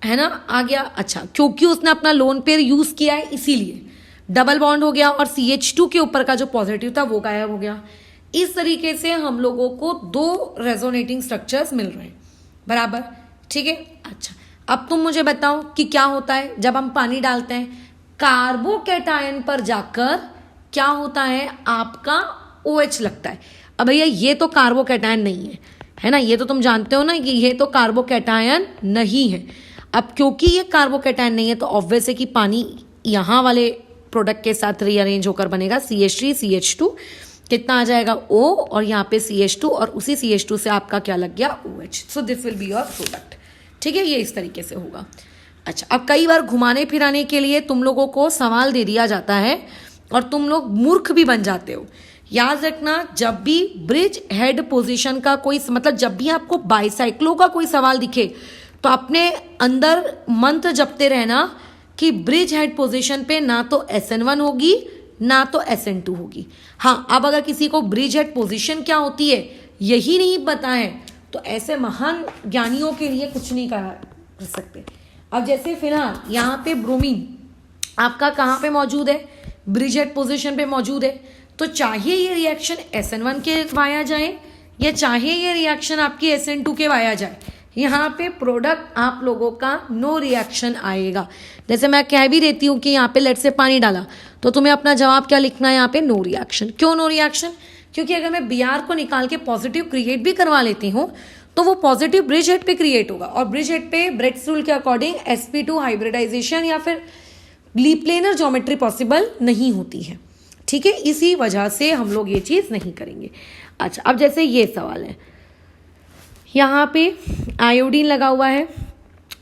है ना, आ गया। अच्छा, क्योंकि उसने अपना लोन पेयर यूज किया है इसीलिए डबल बॉन्ड हो गया, और CH2 के ऊपर का जो पॉजिटिव था वो गायब हो गया। इस तरीके से हम लोगों को 2 रेजोनेटिंग स्ट्रक्चर्स मिल रहे हैं, बराबर, ठीक है। अच्छा, अब तुम मुझे बताओ कि क्या होता है जब हम पानी डालते हैं, कार्बोकैटायन पर जाकर क्या होता है, आपका OH लगता है। अब भैया ये तो कार्बोकैटायन नहीं है ना, ये तो तुम जानते हो ना कि ये तो कार्बोकैटायन नहीं है। अब क्योंकि ये कार्बोकैटायन नहीं है तो ऑब्वियस है कि पानी यहाँ वाले प्रोडक्ट के साथ रीअरेंज होकर बनेगा, CH3CH2, कितना आ जाएगा O, और यहाँ पे CH2, और उसी CH2 से आपका क्या लग गया, OH। So this will be your product, ठीक है, ये इस तरीके से होगा। अच्छा, अब कई बार घुमाने फिराने के लिए तुम लोगों को सवाल दे दिया जाता है और तुम लोग मूर्ख भी बन जाते हो। याद रखना, जब भी ब्रिज हेड पोजीशन का कोई, मतलब जब भी आपको बाइसाइक्लो का कोई सवाल दिखे तो अपने अंदर मंत्र जपते रहना कि ब्रिज हेड पोजीशन पे ना तो SN1 होगी ना तो SN2 होगी। हाँ, अब अगर किसी को ब्रिज हेड पोजीशन क्या होती है यही नहीं पता है तो ऐसे महान ज्ञानियों के लिए कुछ नहीं कर सकते। अब जैसे फिलहाल यहाँ पे ब्रोमीन आपका कहाँ पे मौजूद है, ब्रिज हेड पोजीशन पे मौजूद है, तो चाहे ये रिएक्शन SN1 के वाया जाए या चाहे ये रिएक्शन आपकी SN2 के वाया जाए, यहाँ पे प्रोडक्ट आप लोगों का नो रिएक्शन आएगा। जैसे मैं कह भी देती हूँ कि यहाँ पे लेट से पानी डाला तो तुम्हें अपना जवाब क्या लिखना है, यहाँ पे नो रिएक्शन। क्यों नो रिएक्शन, क्योंकि अगर मैं Br को निकाल के पॉजिटिव क्रिएट भी करवा लेती हूँ तो वो पॉजिटिव ब्रिज हेड पे क्रिएट होगा, और ब्रिज हेड पे ब्रेड्स रूल के अकॉर्डिंग sp2 हाइब्रिडाइजेशन या फिर ली प्लेनर ज्योमेट्री पॉसिबल नहीं होती है, ठीक है, इसी वजह से हम लोग ये चीज़ नहीं करेंगे। अच्छा, अब जैसे ये सवाल है, यहाँ पे आयोडीन लगा हुआ है,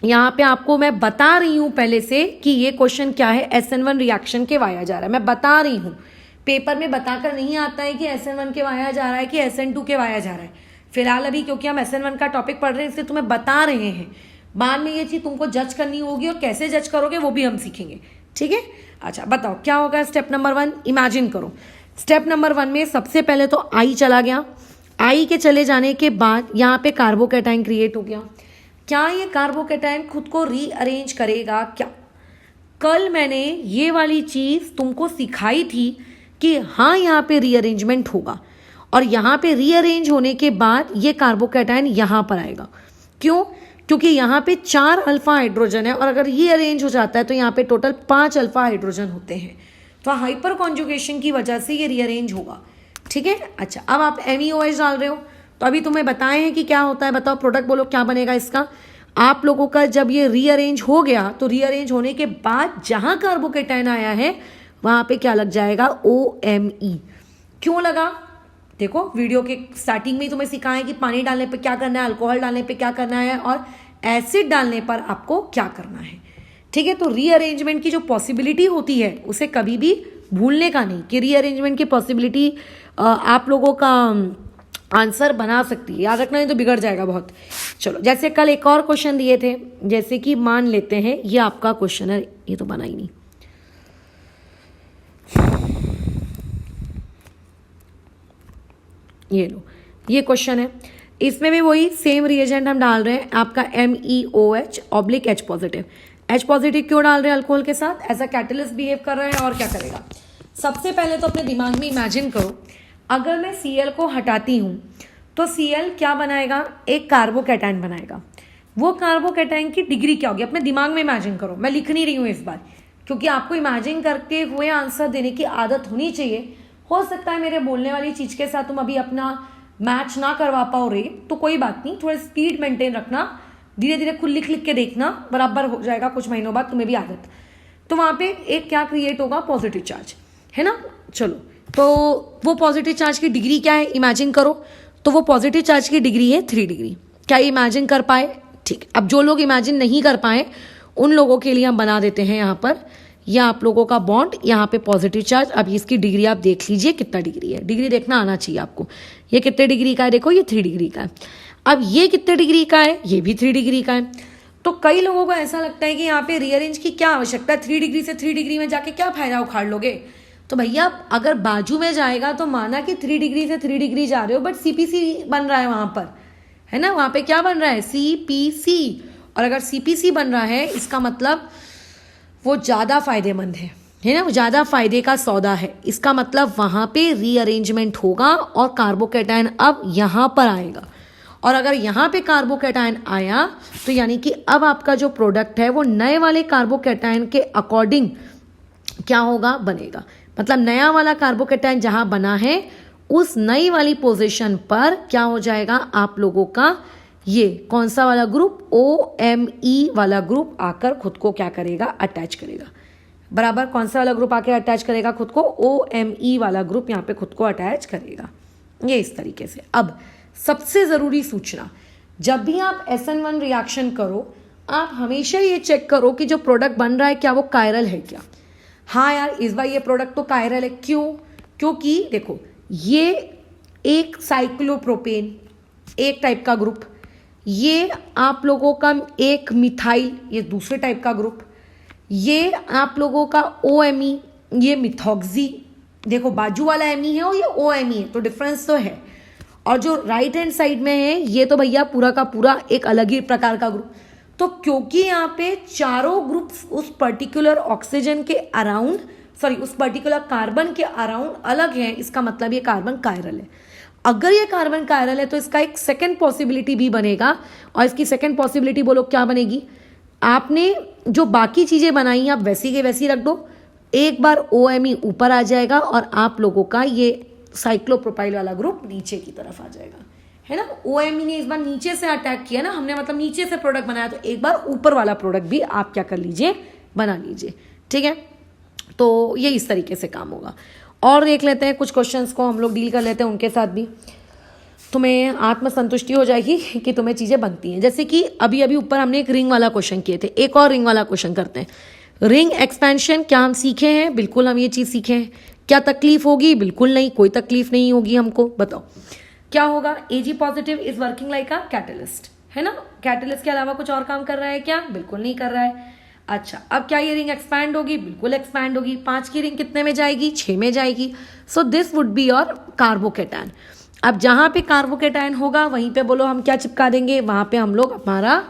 यहाँ पे आपको मैं बता रही हूँ पहले से कि ये क्वेश्चन क्या है, SN1 रिएक्शन के वाया जा रहा है, मैं बता रही हूँ, पेपर में बताकर नहीं आता है कि SN1 के वाया जा रहा है कि SN2 के वाया जा रहा है। फिलहाल अभी क्योंकि हम SN1 का टॉपिक पढ़ रहे हैं इसलिए तुम्हें बता रहे हैं, बाद में ये चीज़ तुमको जज करनी होगी और कैसे जज करोगे वो भी हम सीखेंगे, ठीक है। अच्छा बताओ क्या होगा स्टेप नंबर 1, इमेजिन करो। स्टेप नंबर 1 में सबसे पहले तो आई चला गया, आई के चले जाने के बाद यहाँ पे कार्बोकैटायन क्रिएट हो गया। क्या ये कार्बोकैटायन खुद को रीअरेंज करेगा क्या? कल मैंने ये वाली चीज़ तुमको सिखाई थी कि हाँ यहाँ पे रीअरेंजमेंट होगा और यहाँ पे रीअरेंज होने के बाद ये कार्बोकैटायन यहाँ पर आएगा। क्यों? क्योंकि यहाँ पे 4 अल्फा हाइड्रोजन है और अगर रीअरेंज हो जाता है तो यहाँ पे टोटल 5 अल्फा हाइड्रोजन होते हैं, तो हाइपर कॉन्जुगेशन की वजह से ये रीअरेंज होगा, ठीक है। अच्छा अब आप NeOH डाल रहे हो तो अभी तुम्हें बताए हैं कि क्या होता है, बताओ प्रोडक्ट बोलो क्या बनेगा इसका। आप लोगों का जब ये रीअरेंज हो गया तो रीअरेंज होने के बाद जहाँ कार्बोकैटायन आया है वहाँ पे क्या लग जाएगा, OMe। क्यों लगा? देखो वीडियो के स्टार्टिंग में ही तुम्हें सिखाएं कि पानी डालने पे क्या करना है, अल्कोहल डालने पे क्या करना है और एसिड डालने पर आपको क्या करना है, ठीक है। तो रीअरेंजमेंट की जो पॉसिबिलिटी होती है उसे कभी भी भूलने का नहीं कि रीअरेंजमेंट की पॉसिबिलिटी आप लोगों का आंसर बना सकती है, याद रखना नहीं तो बिगड़ जाएगा बहुत। चलो जैसे कल एक और क्वेश्चन दिए थे, जैसे कि मान लेते हैं ये आपका क्वेश्चन है, ये तो बना ही नहीं, ये लो ये क्वेश्चन है, इसमें भी वही सेम रिएजेंट हम डाल रहे हैं आपका MeOH/H पॉजिटिव। H पॉजिटिव क्यों डाल रहे हैं अल्कोहल के साथ? एज अ कैटलिस्ट बिहेव कर रहा है और क्या करेगा। सबसे पहले तो अपने दिमाग में इमेजिन करो अगर मैं Cl को हटाती हूँ तो Cl क्या बनाएगा, एक कार्बोकैटायन बनाएगा। वो कार्बोकैटायन की डिग्री क्या होगी अपने दिमाग में इमेजिन करो, मैं लिख नहीं रही हूँ इस बार क्योंकि आपको इमेजिन करके हुए आंसर देने की आदत होनी चाहिए। हो सकता है मेरे बोलने वाली चीज़ के साथ तुम अभी अपना मैच ना करवा पाओ रे, तो कोई बात नहीं, थोड़ा स्पीड मेंटेन रखना, धीरे धीरे खुद लिख लिख के देखना, बराबर हो जाएगा कुछ महीनों बाद तुम्हें भी आदत। तो वहाँ पे एक क्या क्रिएट होगा, पॉजिटिव चार्ज, है ना। चलो तो वो पॉजिटिव चार्ज की डिग्री क्या है इमेजिन करो, तो वो पॉजिटिव चार्ज की डिग्री है 3 डिग्री। क्या ये इमेजिन कर पाए? ठीक। अब जो लोग इमेजिन नहीं कर पाए उन लोगों के लिए हम बना देते हैं यहाँ पर, या आप लोगों का बॉन्ड, यहाँ पे पॉजिटिव चार्ज। अब इसकी डिग्री आप देख लीजिए कितना डिग्री है, डिग्री देखना आना चाहिए आपको। ये कितने डिग्री का है, देखो ये 3 डिग्री का है। अब ये कितने डिग्री का है, ये भी 3 डिग्री का है। तो कई लोगों को ऐसा लगता है कि यहाँ पे रीअरेंज की क्या आवश्यकता है, 3 डिग्री से 3 डिग्री में जाके क्या फायदा उखाड़ लोगे। तो भैया अगर बाजू में जाएगा तो माना कि 3 डिग्री से 3 डिग्री जा रहे हो, बट CPC बन रहा है वहाँ पर, है ना। वहाँ पे क्या बन रहा है, CPC। और अगर CPC बन रहा है इसका मतलब वो ज़्यादा फायदेमंद है ना, वो ज़्यादा फायदे का सौदा है। इसका मतलब वहाँ पे रीअरेंजमेंट होगा और कार्बोकैटायन अब यहाँ पर आएगा। और अगर यहाँ पे कार्बोकैटायन आया तो यानी कि अब आपका जो प्रोडक्ट है वो नए वाले कार्बोकैटायन के अकॉर्डिंग क्या होगा, बनेगा। मतलब नया वाला कार्बोकैटायन जहाँ बना है उस नई वाली पोजीशन पर क्या हो जाएगा, आप लोगों का ये कौन सा वाला ग्रुप, OMe वाला ग्रुप आकर खुद को क्या करेगा, अटैच करेगा। बराबर कौन सा वाला ग्रुप आकर अटैच करेगा खुद को, OMe वाला ग्रुप यहाँ पे खुद को अटैच करेगा। ये इस तरीके से। अब सबसे ज़रूरी सूचना, जब भी आप SN1 रिएक्शन करो आप हमेशा ये चेक करो कि जो प्रोडक्ट बन रहा है क्या वो कायरल है क्या। हाँ यार इस बार ये प्रोडक्ट तो कायरल है। क्यों? क्योंकि देखो ये एक साइक्लोप्रोपेन एक टाइप का ग्रुप, ये आप लोगों का एक मिथाइल ये दूसरे टाइप का ग्रुप, ये आप लोगों का OMe ये मिथॉक्सी। देखो बाजू वाला Me है और ये OMe है, तो डिफरेंस तो है। और जो राइट हैंड साइड में है ये तो भैया पूरा का पूरा एक अलग ही प्रकार का ग्रुप। तो क्योंकि यहाँ पे चारों ग्रुप्स उस पर्टिकुलर ऑक्सीजन के अराउंड, सॉरी उस पर्टिकुलर कार्बन के अराउंड अलग है, इसका मतलब ये कार्बन कायरल है। अगर ये कार्बन कायरल है तो इसका एक सेकेंड पॉसिबिलिटी भी बनेगा, और इसकी सेकेंड पॉसिबिलिटी बोलो क्या बनेगी, आपने जो बाकी चीज़ें बनाई हैं आप वैसी के वैसी रख दो, एक बार OMe ऊपर आ जाएगा और आप लोगों का ये साइक्लोप्रोपाइल वाला ग्रुप नीचे की तरफ आ जाएगा, है ना। OMe ने इस बार नीचे से अटैक किया ना, हमने मतलब नीचे से प्रोडक्ट बनाया, तो एक बार ऊपर वाला प्रोडक्ट भी आप क्या कर लीजिए, बना लीजिए, ठीक है। तो ये इस तरीके से काम होगा। और देख लेते हैं कुछ क्वेश्चंस को हम लोग डील कर लेते हैं, उनके साथ भी तुम्हें आत्मसंतुष्टि हो जाएगी कि तुम्हें चीज़ें बनती हैं। जैसे कि अभी अभी ऊपर हमने एक रिंग वाला क्वेश्चन किए थे, एक और रिंग वाला क्वेश्चन करते हैं। रिंग एक्सपेंशन क्या हम सीखे हैं? बिल्कुल हम ये चीज़ सीखे हैं। क्या तकलीफ होगी? बिल्कुल नहीं, कोई तकलीफ नहीं होगी हमको, बताओ। क्या होगा, Ag positive is working like a catalyst, है ना। कैटलिस्ट के अलावा कुछ और काम कर रहा है क्या, बिल्कुल नहीं कर रहा है। अच्छा, अब क्या ये रिंग एक्सपैंड होगी, बिल्कुल एक्सपैंड होगी। 5 की रिंग कितने में जाएगी, 6 में जाएगी। So this would be your carbocation. अब जहां पे कार्बोकेटायन होगा वहीं पे बोलो हम क्या चिपका देंगे, वहां पे हम लोग हमारा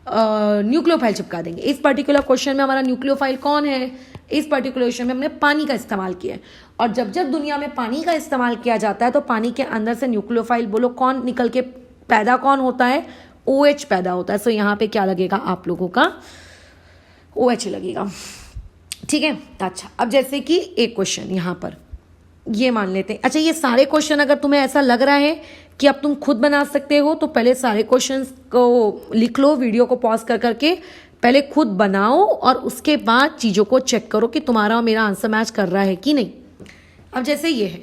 न्यूक्लियोफाइल चिपका देंगे। इस पर्टिकुलर क्वेश्चन में हमारा न्यूक्लियोफाइल कौन है, इस पर्टिकुलर क्वेश्चन में हमने पानी का इस्तेमाल किया है। और जब जब दुनिया में पानी का इस्तेमाल किया जाता है तो पानी के अंदर से न्यूक्लियोफाइल बोलो कौन निकल के पैदा कौन होता है, OH पैदा होता है। सो यहाँ पे क्या लगेगा आप लोगों का, OH लगेगा, ठीक है। अच्छा, अब जैसे कि एक क्वेश्चन यहाँ पर ये मान लेते हैं। अच्छा, ये सारे क्वेश्चन अगर तुम्हें ऐसा लग रहा है कि अब तुम खुद बना सकते हो तो पहले सारे क्वेश्चंस को लिख लो, वीडियो को पॉज कर करके पहले खुद बनाओ और उसके बाद चीज़ों को चेक करो कि तुम्हारा और मेरा आंसर मैच कर रहा है कि नहीं। अब जैसे ये है,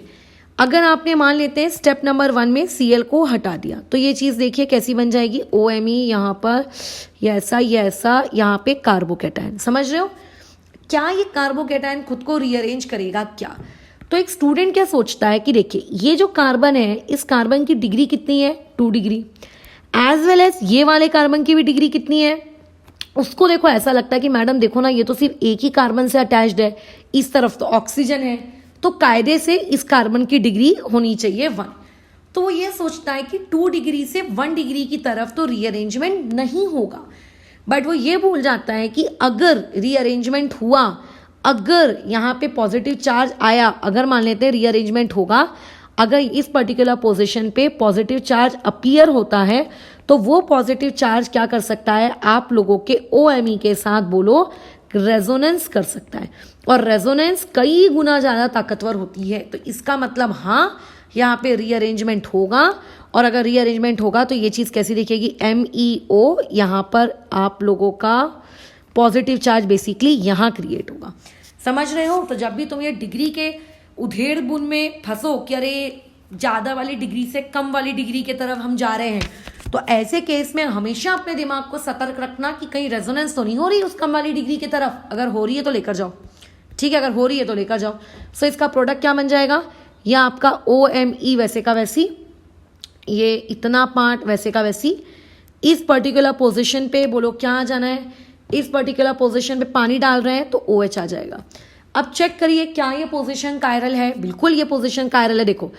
अगर आपने मान लेते हैं स्टेप नंबर 1 में Cl को हटा दिया तो ये चीज़ देखिए कैसी बन जाएगी, OMe यहाँ पर ये ऐसा यहाँ पे कार्बोकेटायन। समझ रहे हो, क्या ये कार्बोकेटायन खुद को रीअरेंज करेगा क्या। तो एक स्टूडेंट क्या सोचता है कि देखिए ये जो कार्बन है इस कार्बन की डिग्री कितनी है, 2 डिग्री, एज वेल एज ये वाले कार्बन की भी डिग्री कितनी है। उसको देखो ऐसा लगता है कि मैडम देखो ना ये तो सिर्फ एक ही कार्बन से अटैच्ड है, इस तरफ तो ऑक्सीजन है, तो कायदे से इस कार्बन की डिग्री होनी चाहिए 1। तो वो ये सोचता है कि 2 डिग्री से 1 डिग्री की तरफ तो रीअरेंजमेंट नहीं होगा, बट वो ये भूल जाता है कि अगर रीअरेंजमेंट हुआ, अगर यहाँ पे पॉजिटिव चार्ज आया, अगर मान लेते हैं रीअरेंजमेंट होगा, अगर इस पर्टिकुलर पोजीशन पे पॉजिटिव चार्ज अपीयर होता है तो वो पॉजिटिव चार्ज क्या कर सकता है, आप लोगों के OMe के साथ बोलो रेजोनेंस कर सकता है, और रेजोनेंस कई गुना ज़्यादा ताकतवर होती है। तो इसका मतलब हाँ यहाँ पे रीअरेंजमेंट होगा, और अगर रीअरेंजमेंट होगा तो ये चीज़ कैसी दिखेगी, MEO, यहाँ पर आप लोगों का पॉजिटिव चार्ज बेसिकली यहाँ क्रिएट होगा। समझ रहे हो। तो जब भी तुम ये डिग्री के उधेड़ बुन में फंसो कि अरे ज़्यादा वाली डिग्री से कम वाली डिग्री की तरफ हम जा रहे हैं, तो ऐसे केस में हमेशा अपने दिमाग को सतर्क रखना कि कहीं रेजोनेंस तो नहीं हो रही उस कम वाली डिग्री की तरफ। अगर हो रही है तो लेकर जाओ, ठीक है, अगर हो रही है तो लेकर जाओ। सो इसका प्रोडक्ट क्या बन जाएगा, या आपका OMe वैसे का वैसी, ये इतना पार्ट वैसे का वैसी, इस पर्टिकुलर पोजिशन पे बोलो क्या आ जाना है, इस पर्टिकुलर पोजीशन पे पानी डाल रहे हैं तो OH आ जाएगा। अब चेक करिए क्या ये पोजीशन कायरल है, बिल्कुल ये पोजीशन कायरल है। देखो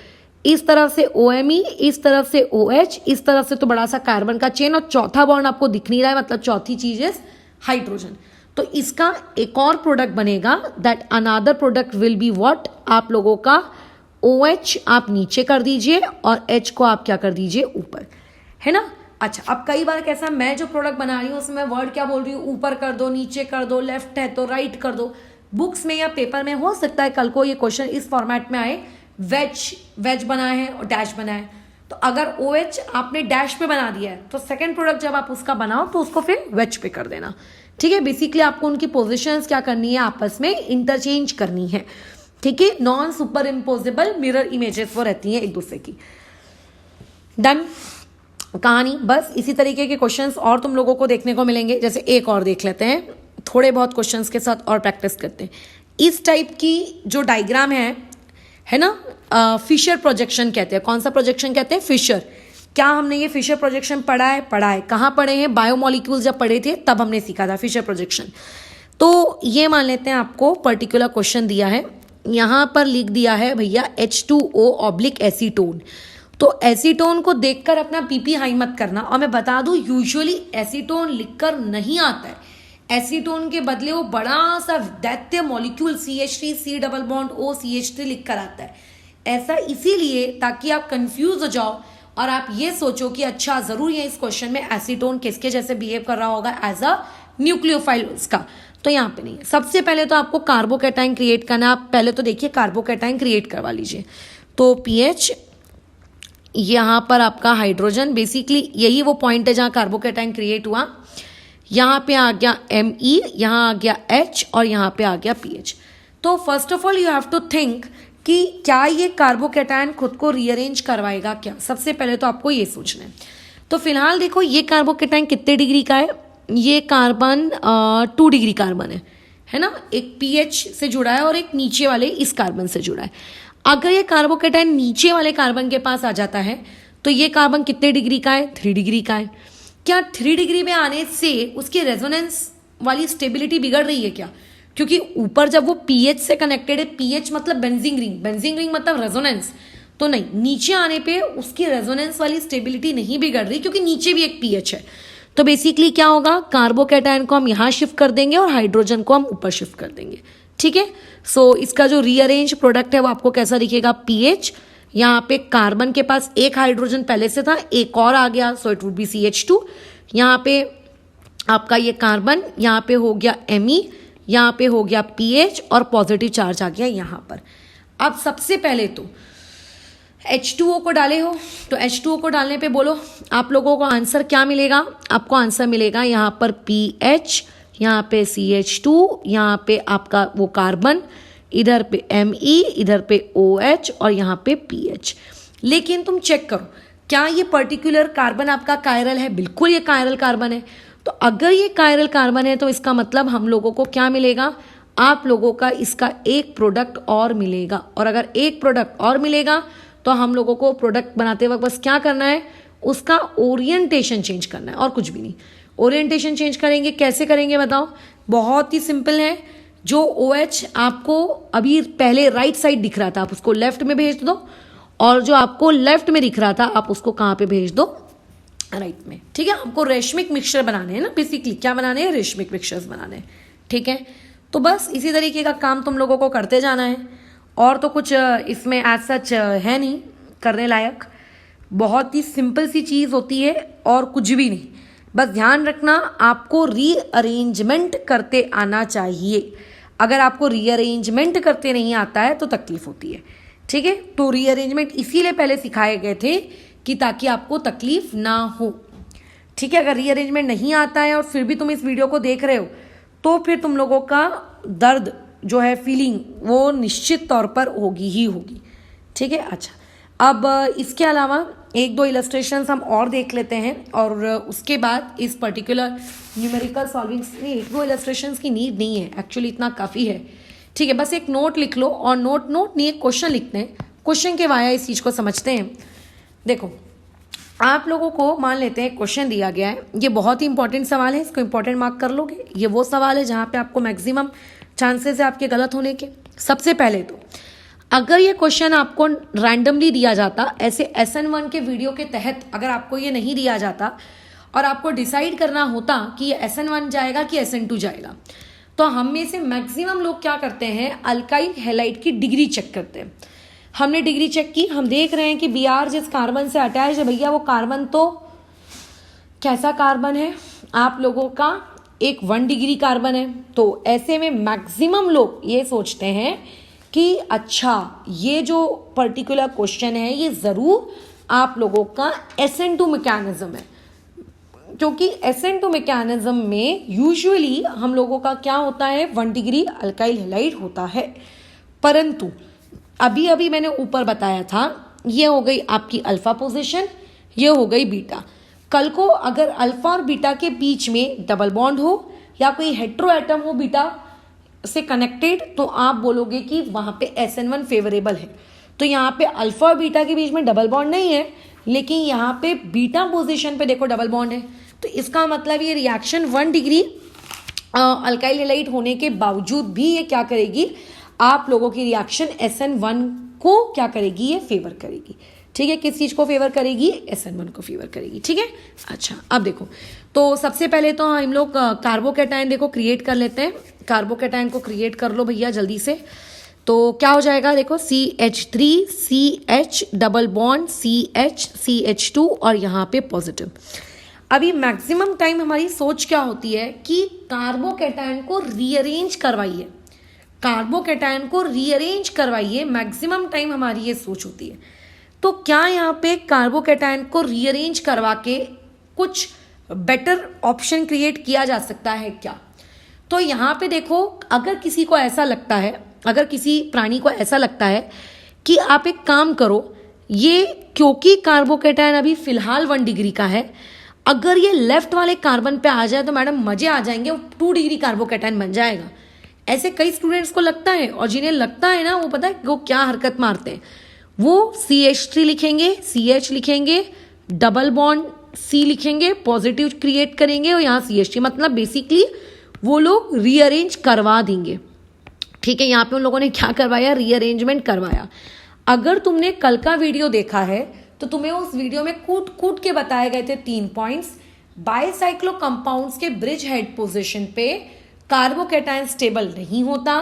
इस तरफ से OMe, इस तरफ से OH, इस तरफ से तो बड़ा सा कार्बन का चेन, और चौथा बॉन्ड आपको दिख नहीं रहा है, मतलब चौथी चीज है हाइड्रोजन। तो इसका एक और प्रोडक्ट बनेगा, that another product will be what, आप लोगों का OH आप नीचे कर दीजिए और H को आप क्या कर दीजिए ऊपर, है ना। अच्छा, अब कई बार कैसा, मैं जो प्रोडक्ट बना रही हूँ उसमें वर्ड क्या बोल रही हूँ, ऊपर कर दो, नीचे कर दो, लेफ्ट है तो राइट कर दो। बुक्स में या पेपर में हो सकता है कल को ये क्वेश्चन इस फॉर्मेट में आए, वेज बना है और डैश बना है, तो अगर OH आपने डैश पे बना दिया है तो सेकंड प्रोडक्ट जब आप उसका बनाओ तो उसको फिर वेज पे कर देना, ठीक है। बेसिकली आपको उनकी पोजिशंस क्या करनी है, आपस में इंटरचेंज करनी है, ठीक है। Non super imposable mirror images वो रहती हैं एक दूसरे की। डन कहानी। बस इसी तरीके के क्वेश्चंस और तुम लोगों को देखने को मिलेंगे। जैसे एक और देख लेते हैं, थोड़े बहुत क्वेश्चंस के साथ और प्रैक्टिस करते हैं। इस टाइप की जो डायग्राम है ना, फिशर प्रोजेक्शन कहते हैं। कौन सा प्रोजेक्शन कहते हैं, फिशर। क्या हमने ये फिशर प्रोजेक्शन पढ़ा है, कहाँ पढ़े हैं, बायोमोलिक्यूल्स जब पढ़े थे तब हमने सीखा था फिशर प्रोजेक्शन। तो ये मान लेते हैं आपको पर्टिकुलर क्वेश्चन दिया है, यहाँ पर लिख दिया है भैया H2O/ एसीटोन। तो एसीटोन को देखकर अपना बीपी हाई मत करना। और मैं बता दूं यूजुअली एसीटोन लिखकर नहीं आता है, एसीटोन के बदले वो बड़ा सा दैत्य मॉलिक्यूल CH3 C+O CH3 लिखकर आता है। ऐसा इसीलिए ताकि आप कंफ्यूज हो जाओ और आप ये सोचो कि अच्छा जरूर है इस क्वेश्चन में एसीटोन किसके जैसे बिहेव कर रहा होगा एज अ न्यूक्लियोफाइल उसका, तो यहाँ पे नहीं है। सबसे पहले तो आपको कार्बोकैटायन क्रिएट करना, आप पहले तो देखिए कार्बोकैटायन क्रिएट करवा लीजिए। तो PH, यहाँ पर आपका हाइड्रोजन, बेसिकली यही वो पॉइंट है जहाँ कार्बोकैटायन क्रिएट हुआ। यहाँ पे आ गया Me, यहाँ आ गया H और यहाँ पे आ गया PH। तो first of all you have to think कि क्या ये कार्बोकैटायन खुद को रीअरेंज करवाएगा क्या, सबसे पहले तो आपको ये सोचना है। तो फिलहाल देखो ये कार्बोकैटायन कितने डिग्री का है, ये कार्बन 2 डिग्री कार्बन है ना, एक PH से जुड़ा है और एक नीचे वाले इस कार्बन से जुड़ा है। अगर ये कार्बोकैटायन नीचे वाले कार्बन के पास आ जाता है तो ये कार्बन कितने डिग्री का है, 3 डिग्री का है। क्या 3 डिग्री में आने से उसकी रेजोनेंस वाली स्टेबिलिटी बिगड़ रही है क्या? क्योंकि ऊपर जब वो पीएच से कनेक्टेड है, पीएच मतलब बेंजीन रिंग मतलब रेजोनेंस, तो नहीं, नीचे आने पे उसकी रेजोनेंस वाली स्टेबिलिटी नहीं बिगड़ रही क्योंकि नीचे भी एक पीएच है। तो बेसिकली क्या होगा, कार्बोकैटायन को हम यहाँ शिफ्ट कर देंगे और हाइड्रोजन को हम ऊपर शिफ्ट कर देंगे। ठीक है, सो इसका जो रीअरेंज प्रोडक्ट है वो आपको कैसा दिखेगा, पीएच, यहाँ पे कार्बन के पास एक हाइड्रोजन पहले से था, एक और आ गया, so it would be CH2। यहाँ पे आपका ये कार्बन, यहाँ पे हो गया Me, यहाँ पे हो गया पीएच और पॉजिटिव चार्ज आ गया यहाँ पर। अब सबसे पहले तो H2O को डाले हो, तो H2O को डालने पे बोलो आप लोगों को आंसर क्या मिलेगा, आपको आंसर मिलेगा यहाँ पर पीएच, यहाँ पे CH2, यहाँ पे आपका वो कार्बन, इधर पे Me, इधर पे OH और यहाँ पे पीएच। लेकिन तुम चेक करो क्या ये पर्टिकुलर कार्बन आपका कायरल है, बिल्कुल ये कायरल कार्बन है। तो अगर ये कायरल कार्बन है तो इसका मतलब हम लोगों को क्या मिलेगा, आप लोगों का इसका एक प्रोडक्ट और मिलेगा। और अगर एक प्रोडक्ट और मिलेगा तो हम लोगों को प्रोडक्ट बनाते वक्त बस क्या करना है, उसका ओरिएंटेशन चेंज करना है और कुछ भी नहीं। ओरिएंटेशन चेंज करेंगे, कैसे करेंगे बताओ, बहुत ही सिंपल है। जो OH आपको अभी पहले राइट साइड दिख रहा था आप उसको लेफ्ट में भेज दो, और जो आपको लेफ्ट में दिख रहा था आप उसको कहाँ पे भेज दो, राइट में। ठीक है, हमको रेशमिक मिक्सचर बनाने हैं ना, बेसिकली क्या बनाने हैं, रेशमिक मिक्सचर्स बनाने हैं। ठीक है, तो बस इसी तरीके का काम तुम लोगों को करते जाना है, और तो कुछ इसमें एज सच है नहीं करने लायक। बहुत ही सिंपल सी चीज़ होती है और कुछ भी नहीं। बस ध्यान रखना आपको रीअरेंजमेंट करते आना चाहिए। अगर आपको रीअरेंजमेंट करते नहीं आता है तो तकलीफ होती है। ठीक है, तो रीअरेंजमेंट इसीलिए पहले सिखाए गए थे कि ताकि आपको तकलीफ ना हो। ठीक है, अगर रीअरेंजमेंट नहीं आता है और फिर भी तुम इस वीडियो को देख रहे हो तो फिर तुम लोगों का दर्द जो है, फीलिंग, वो निश्चित तौर पर होगी ही होगी। ठीक है, अच्छा, अब इसके अलावा एक दो इलस्ट्रेशंस हम और देख लेते हैं और उसके बाद इस पर्टिकुलर न्यूमेरिकल सॉल्विंग में एक दो इलस्ट्रेशंस की नीड नहीं है, एक्चुअली इतना काफ़ी है। ठीक है, बस एक नोट लिख लो, और नोट नहीं, एक क्वेश्चन लिखते हैं, क्वेश्चन के वाया इस चीज़ को समझते हैं। देखो, आप लोगों को मान लेते हैं क्वेश्चन दिया गया है, ये बहुत ही इंपॉर्टेंट सवाल है, इसको इंपॉर्टेंट मार्क कर लोगे। ये वो सवाल है जहाँ पे आपको मैक्सिमम चांसेस है आपके गलत होने के। सबसे पहले तो अगर ये क्वेश्चन आपको रैंडमली दिया जाता, ऐसे SN1 के वीडियो के तहत अगर आपको ये नहीं दिया जाता और आपको डिसाइड करना होता कि ये SN1 जाएगा कि SN2 जाएगा, तो हम में से मैक्सिमम लोग क्या करते हैं, अल्काइल हैलाइड की डिग्री चेक करते हैं। हमने डिग्री चेक की, हम देख रहे हैं कि Br जिस कार्बन से अटैच है, भैया वो कार्बन तो कैसा कार्बन है, आप लोगों का एक 1 डिग्री कार्बन है। तो ऐसे में मैक्सिमम लोग ये सोचते हैं कि अच्छा ये जो पर्टिकुलर क्वेश्चन है ये ज़रूर आप लोगों का SN2 मैकेनिज्म है, क्योंकि SN2 मैकेनिज्म में यूजुअली हम लोगों का क्या होता है, 1 डिग्री अल्काइल हैलाइड होता है। परंतु अभी अभी मैंने ऊपर बताया था, ये हो गई आपकी अल्फा पोजीशन, ये हो गई बीटा। कल को अगर अल्फा और बीटा के बीच में डबल बॉन्ड हो या कोई हेट्रो एटम हो बीटा से कनेक्टेड, तो आप बोलोगे कि वहां पे SN1 फेवरेबल है। तो यहाँ पे अल्फा और बीटा के बीच में डबल बॉन्ड नहीं है, लेकिन यहाँ पे बीटा पोजीशन पे देखो डबल बॉन्ड है। तो इसका मतलब ये रिएक्शन 1 डिग्री अल्काइल हैलाइड होने के बावजूद भी ये क्या करेगी, आप लोगों की रिएक्शन SN1 को क्या करेगी, ये फेवर करेगी। ठीक है, किस चीज़ को फेवर करेगी, SN1 को फेवर करेगी। ठीक है, अच्छा, अब देखो, तो सबसे पहले तो हम लोग कार्बोकैटायन देखो क्रिएट कर लेते हैं। कार्बोकैटायन को क्रिएट कर लो भैया जल्दी से। तो क्या हो जाएगा, देखो CH3 CH double bond CH CH2 और यहाँ पे पॉजिटिव। अभी मैक्सिमम टाइम हमारी सोच क्या होती है कि कार्बोकैटायन को रीअरेंज करवाइए, कार्बोकैटायन को रीअरेंज करवाइए, मैक्सिमम टाइम हमारी ये सोच होती है। तो क्या यहाँ पे कार्बोकैटायन को रीअरेंज करवा के कुछ बेटर ऑप्शन क्रिएट किया जा सकता है क्या? तो यहाँ पे देखो, अगर किसी को ऐसा लगता है, अगर किसी प्राणी को ऐसा लगता है कि आप एक काम करो, ये क्योंकि कार्बोकैटायन अभी फिलहाल 1 डिग्री का है, अगर ये लेफ्ट वाले कार्बन पे आ जाए तो मैडम मजे आ जाएंगे, 2 डिग्री कार्बोकैटायन बन जाएगा। ऐसे कई स्टूडेंट्स को लगता है, और जिन्हें लगता है ना, वो पता है वो क्या हरकत मारते हैं, वो CH3 लिखेंगे, CH लिखेंगे, डबल बॉन्ड C लिखेंगे, पॉजिटिव क्रिएट करेंगे और यहाँ CH3, मतलब बेसिकली वो लोग रीअरेंज करवा देंगे। ठीक है, यहाँ पे उन लोगों ने क्या करवाया, रीअरेंजमेंट करवाया। अगर तुमने कल का वीडियो देखा है तो तुम्हें उस वीडियो में कूट कूट के बताए गए थे 3 पॉइंट्स। बाइसाइक्लो कंपाउंड्स के ब्रिज हेड पोजीशन पे कार्बोकैटायन स्टेबल नहीं होता।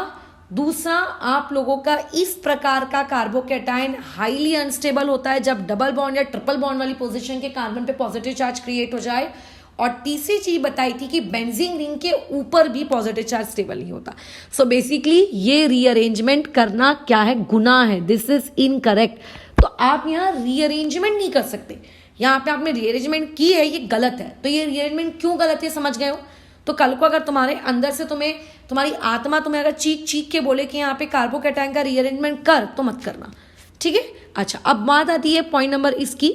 दूसरा, आप लोगों का इस प्रकार का कार्बोकैटायन हाईली अनस्टेबल होता है जब डबल बॉन्ड या ट्रिपल बॉन्ड वाली पोजीशन के कार्बन पे पॉजिटिव चार्ज क्रिएट हो जाए। और तीसरी चीज बताई थी कि बेंजीन रिंग के ऊपर भी पॉजिटिव चार्ज स्टेबल नहीं होता। सो बेसिकली ये रीअरेंजमेंट करना क्या है, गुनाह है, दिस इज इनकरेक्ट। तो आप यहाँ रीअरेंजमेंट नहीं कर सकते। यहाँ पे आपने रीअरेंजमेंट की है, ये गलत है। तो ये रीअरेंजमेंट क्यों गलत है समझ गए हो? तो कल को अगर तुम्हारे अंदर से तुम्हारी आत्मा तुम्हें अगर चीख चीख के बोले कि यहाँ पे कार्बोकैटायन का रीअरेंजमेंट कर, तो मत करना। ठीक है, अच्छा अब बात आती है पॉइंट नंबर इसकी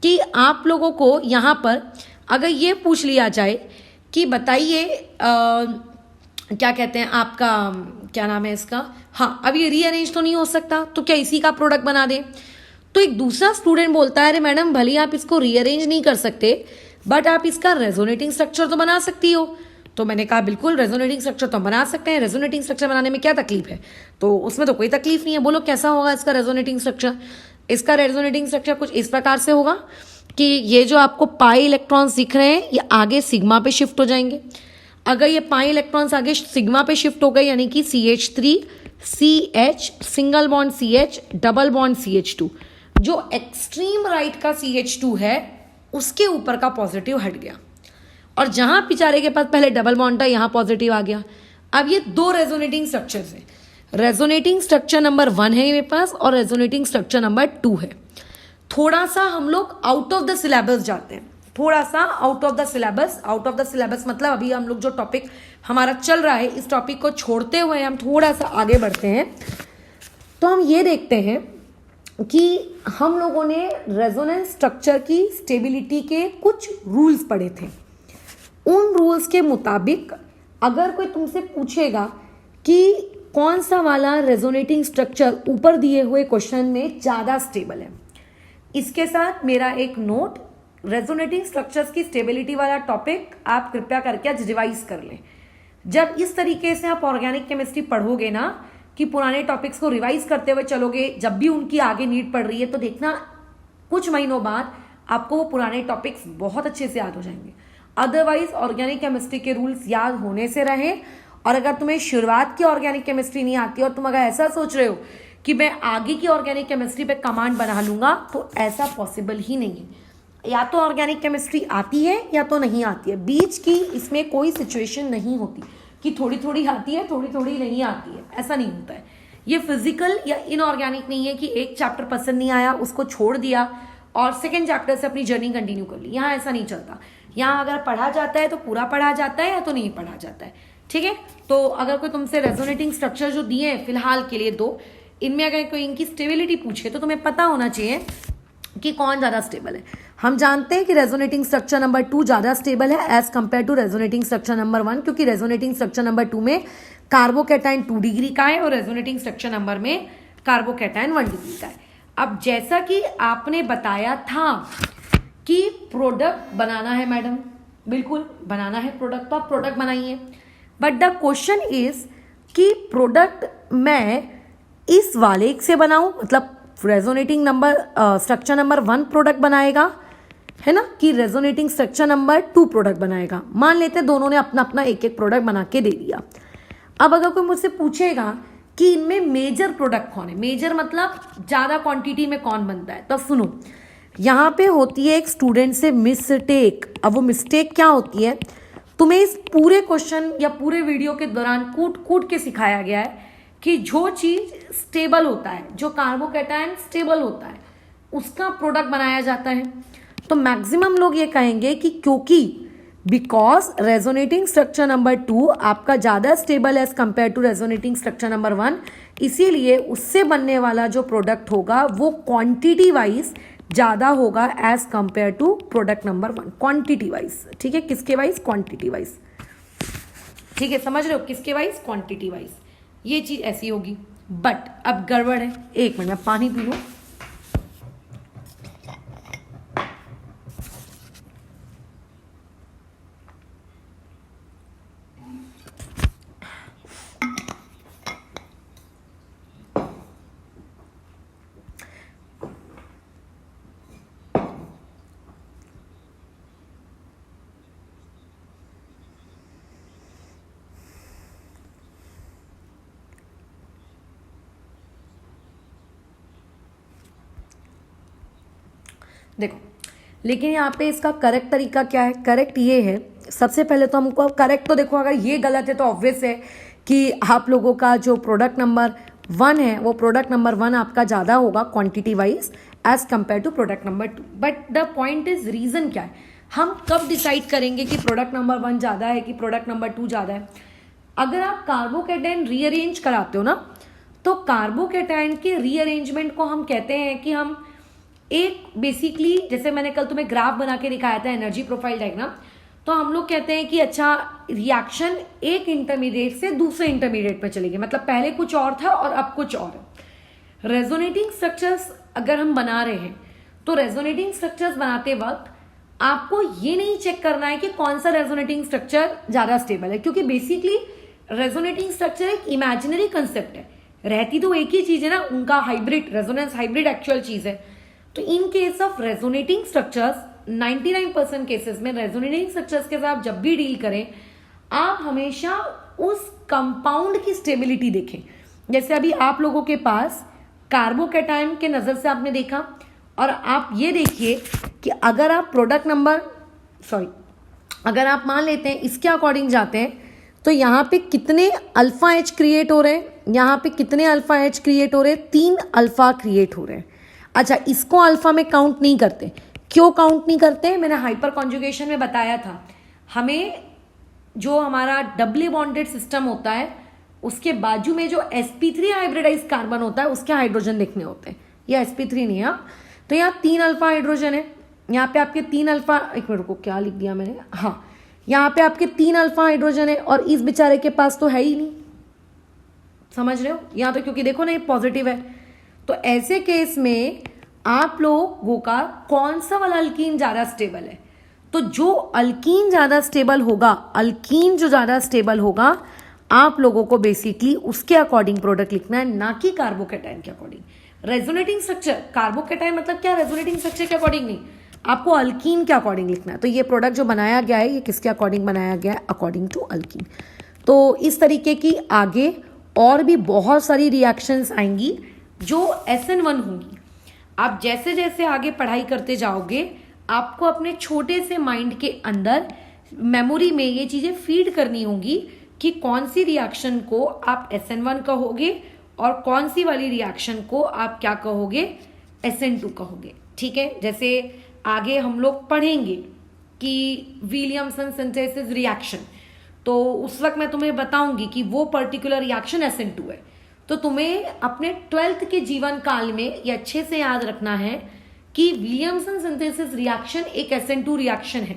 कि आप लोगों को यहाँ पर अगर ये पूछ लिया जाए कि बताइए क्या कहते हैं आपका, क्या नाम है इसका, हाँ अब ये रीअरेंज तो नहीं हो सकता, तो क्या इसी का प्रोडक्ट बना दे? तो एक दूसरा स्टूडेंट बोलता है, अरे मैडम भले आप इसको रीअरेंज नहीं कर सकते बट आप इसका रेजोनेटिंग स्ट्रक्चर तो बना सकती हो। तो मैंने कहा बिल्कुल रेजोनेटिंग स्ट्रक्चर तो बना सकते हैं, रेजोनेटिंग स्ट्रक्चर बनाने में क्या तकलीफ है? तो उसमें तो कोई तकलीफ नहीं है। बोलो कैसा होगा इसका रेजोनेटिंग स्ट्रक्चर? इसका रेजोनेटिंग स्ट्रक्चर कुछ इस प्रकार से होगा कि ये जो आपको पाई इलेक्ट्रॉन्स दिख रहे हैं ये आगे सिग्मा पे शिफ्ट हो जाएंगे। अगर ये पाई इलेक्ट्रॉन्स आगे सिग्मा पे शिफ्ट हो गए यानी कि CH3 CH single bond CH double bond CH2, जो एक्सट्रीम राइट का CH2 है उसके ऊपर का पॉजिटिव हट गया और जहां बेचारे के पास पहले डबल बॉन्ड था यहां पॉजिटिव आ गया। अब ये 2 रेजोनेटिंग स्ट्रक्चर है। रेजोनेटिंग स्ट्रक्चर नंबर 1 है मेरे पास और रेजोनेटिंग स्ट्रक्चर नंबर 2 है। थोड़ा सा हम लोग आउट ऑफ द सिलेबस जाते हैं, थोड़ा सा out of the syllabus. Out of the syllabus मतलब अभी हम लोग जो टॉपिक हमारा चल रहा है इस टॉपिक को छोड़ते हुए हम थोड़ा सा आगे बढ़ते हैं। तो हम ये देखते हैं कि हम लोगों ने रेजोनेंस स्ट्रक्चर की स्टेबिलिटी के कुछ रूल्स पढ़े थे। उन रूल्स के मुताबिक अगर कोई तुमसे पूछेगा कि कौन सा वाला रेजोनेटिंग स्ट्रक्चर ऊपर दिए हुए क्वेश्चन में ज़्यादा स्टेबल है, इसके साथ मेरा एक नोट, रेजोनेटिंग स्ट्रक्चर्स की स्टेबिलिटी वाला टॉपिक आप कृपया करके आज रिवाइज कर लें। जब इस तरीके से आप ऑर्गेनिक केमिस्ट्री पढ़ोगे ना कि पुराने टॉपिक्स को रिवाइज करते हुए चलोगे, जब भी उनकी आगे नीड पड़ रही है तो देखना कुछ महीनों बाद आपको वो पुराने टॉपिक्स बहुत अच्छे से याद हो जाएंगे। अदरवाइज ऑर्गेनिक केमिस्ट्री के रूल्स याद होने से रहे। और अगर तुम्हें शुरुआत की ऑर्गेनिक केमिस्ट्री नहीं आती और तुम अगर ऐसा सोच रहे हो कि मैं आगे की ऑर्गेनिक केमिस्ट्री पे कमांड बना लूंगा, तो ऐसा पॉसिबल ही नहीं है। या तो ऑर्गेनिक केमिस्ट्री आती है या तो नहीं आती है, बीच की इसमें कोई सिचुएशन नहीं होती कि थोड़ी थोड़ी आती है थोड़ी थोड़ी नहीं आती है, ऐसा नहीं होता है। ये फिजिकल या इनऑर्गेनिक नहीं है कि एक चैप्टर पसंद नहीं आया उसको छोड़ दिया और सेकेंड चैप्टर से अपनी जर्नी कंटिन्यू कर ली। यहाँ ऐसा नहीं चलता। यहाँ अगर पढ़ा जाता है तो पूरा पढ़ा जाता है या तो नहीं पढ़ा जाता है। ठीक है, तो अगर कोई तुमसे रेजोनेटिंग स्ट्रक्चर जो दिए हैं फिलहाल के लिए 2, इनमें अगर कोई इनकी स्टेबिलिटी पूछे तो तुम्हें पता होना चाहिए कि कौन ज़्यादा स्टेबल है। हम जानते हैं कि रेजोनेटिंग स्ट्रक्चर नंबर 2 ज़्यादा स्टेबल है as compare to resonating structure number 1, क्योंकि रेजोनेटिंग स्ट्रक्चर नंबर 2 में कार्बोकैटायन 2 डिग्री का है और रेजोनेटिंग स्ट्रक्चर नंबर में कार्बोकैटायन 1 डिग्री का है। अब जैसा कि आपने बताया था कि प्रोडक्ट बनाना है मैडम, बिल्कुल बनाना है प्रोडक्ट, तो आप प्रोडक्ट बनाइए। बट द क्वेश्चन इज कि प्रोडक्ट मैं इस वाले से बनाऊं, मतलब resonating number structure number 1 product बनाएगा, है ना, कि रेजोनेटिंग स्ट्रक्चर नंबर 2 प्रोडक्ट बनाएगा। मान लेते हैं दोनों ने अपना अपना एक एक प्रोडक्ट बना के दे दिया। अब अगर कोई मुझसे पूछेगा कि इनमें मेजर प्रोडक्ट कौन है, मेजर मतलब ज़्यादा क्वांटिटी में कौन बनता है, तब सुनो यहाँ पे होती है एक स्टूडेंट से मिस्टेक। अब वो मिस्टेक क्या होती है, तुम्हें इस पूरे क्वेश्चन या पूरे वीडियो के दौरान कूट कूट के सिखाया गया है कि जो चीज स्टेबल होता है, जो कार्बोकैटायन स्टेबल होता है, उसका प्रोडक्ट बनाया जाता है। तो मैक्सिमम लोग ये कहेंगे कि क्योंकि बिकॉज रेजोनेटिंग स्ट्रक्चर नंबर 2 आपका ज़्यादा stable as compare to resonating structure number 1, इसीलिए उससे बनने वाला जो प्रोडक्ट होगा वो क्वांटिटी वाइज ज़्यादा होगा as compare to product number 1, quantity wise. ठीक है, किसके वाइज, क्वांटिटी वाइज। ठीक है, समझ रहे हो, किसके वाइज, क्वांटिटी वाइज। ये चीज़ ऐसी होगी। बट अब गड़बड़ है, एक मिनट में पानी पी लूँ। देखो, लेकिन यहाँ पे इसका करेक्ट तरीका क्या है? करेक्ट ये है, सबसे पहले तो हमको करेक्ट, तो देखो अगर ये गलत है तो ऑब्वियस है कि आप लोगों का जो प्रोडक्ट नंबर 1 है वो प्रोडक्ट नंबर 1 आपका ज़्यादा होगा quantity wise as compare to product number 2। But the point is, reason क्या है? हम कब डिसाइड करेंगे कि प्रोडक्ट नंबर 1 ज़्यादा है कि प्रोडक्ट नंबर 2 ज़्यादा है? अगर आप कार्बोकेटाइन रीअरेंज कराते हो ना, तो कार्बोकेटाइन के रीअरेंजमेंट को हम कहते हैं कि हम एक बेसिकली, जैसे मैंने कल तुम्हें ग्राफ बना के दिखाया था एनर्जी प्रोफाइल डायग्राम, तो हम लोग कहते हैं कि अच्छा रिएक्शन एक इंटरमीडिएट से दूसरे इंटरमीडिएट पे चलेगी, मतलब पहले कुछ और था और अब कुछ और है। रेजोनेटिंग स्ट्रक्चर्स अगर हम बना रहे हैं तो रेजोनेटिंग स्ट्रक्चर्स बनाते वक्त आपको ये नहीं चेक करना है कि कौन सा रेजोनेटिंग स्ट्रक्चर ज्यादा स्टेबल है, क्योंकि बेसिकली रेजोनेटिंग स्ट्रक्चर एक इमेजिनरी कंसेप्ट है, रहती तो एक ही चीज है ना, उनका हाइब्रिड, रेजोनेंस हाइब्रिड एक्चुअल चीज है। तो in case of resonating structures 99% cases में रेजोनेटिंग स्ट्रक्चर्स के साथ जब भी डील करें, आप हमेशा उस कंपाउंड की स्टेबिलिटी देखें। जैसे अभी आप लोगों के पास कार्बोकेटाइन के नजर से आपने देखा, और आप ये देखिए कि अगर आप अगर आप मान लेते हैं इसके अकॉर्डिंग जाते हैं, तो यहाँ पे कितने अल्फा एच क्रिएट हो रहे हैं, यहाँ पे कितने अल्फा एच क्रिएट हो रहे हैं? 3 अल्फा क्रिएट हो रहे हैं। अच्छा, इसको अल्फा में काउंट नहीं करते, क्यों काउंट नहीं करते? मैंने हाइपर कॉन्जुगेशन में बताया था, हमें जो हमारा डबली बॉन्डेड सिस्टम होता है उसके बाजू में जो sp3 हाइब्रिडाइज कार्बन होता है उसके हाइड्रोजन लिखने होते हैं, या sp3 नहीं है। तो यहाँ 3 अल्फा हाइड्रोजन है, यहाँ पे आपके 3 अल्फा, एक मिनट को क्या लिख दिया मैंने, हाँ यहाँ पे आपके 3 अल्फा हाइड्रोजन है, और इस बेचारे के पास तो है ही नहीं, समझ रहे हो? यहाँ तो क्योंकि देखो ना ये पॉजिटिव है, तो ऐसे केस में आप लोगों का कौन सा वाला अल्कीन ज्यादा स्टेबल है? तो जो अल्कीन ज्यादा स्टेबल होगा, अल्कीन जो ज्यादा स्टेबल होगा, आप लोगों को बेसिकली उसके अकॉर्डिंग प्रोडक्ट लिखना है, ना कि कार्बोकेटाइन के अकॉर्डिंग। रेजोनेटिंग स्ट्रक्चर, कार्बोकेटाइन मतलब क्या? रेजोनेटिंग स्ट्रक्चर के अकॉर्डिंग नहीं, आपको अल्कीन के अकॉर्डिंग लिखना है। तो ये प्रोडक्ट जो बनाया गया है ये किसके अकॉर्डिंग बनाया गया है? According to alkene. तो इस तरीके की आगे और भी बहुत सारी रिएक्शंस आएंगी जो SN1 होंगी। आप जैसे जैसे आगे पढ़ाई करते जाओगे, आपको अपने छोटे से माइंड के अंदर मेमोरी में ये चीजें फीड करनी होंगी कि कौन सी रिएक्शन को आप SN1 कहोगे और कौन सी वाली रिएक्शन को आप क्या कहोगे? SN2 कहोगे। ठीक है, जैसे आगे हम लोग पढ़ेंगे कि विलियमसन सिंथेसिस रिएक्शन, तो उस वक्त मैं तुम्हें बताऊंगी कि वो पर्टिकुलर रिएक्शन SN2 है। तो तुम्हें अपने 12th के जीवन काल में ये अच्छे से याद रखना है कि विलियमसन सिंथेसिस रिएक्शन एक SN2 रिएक्शन है।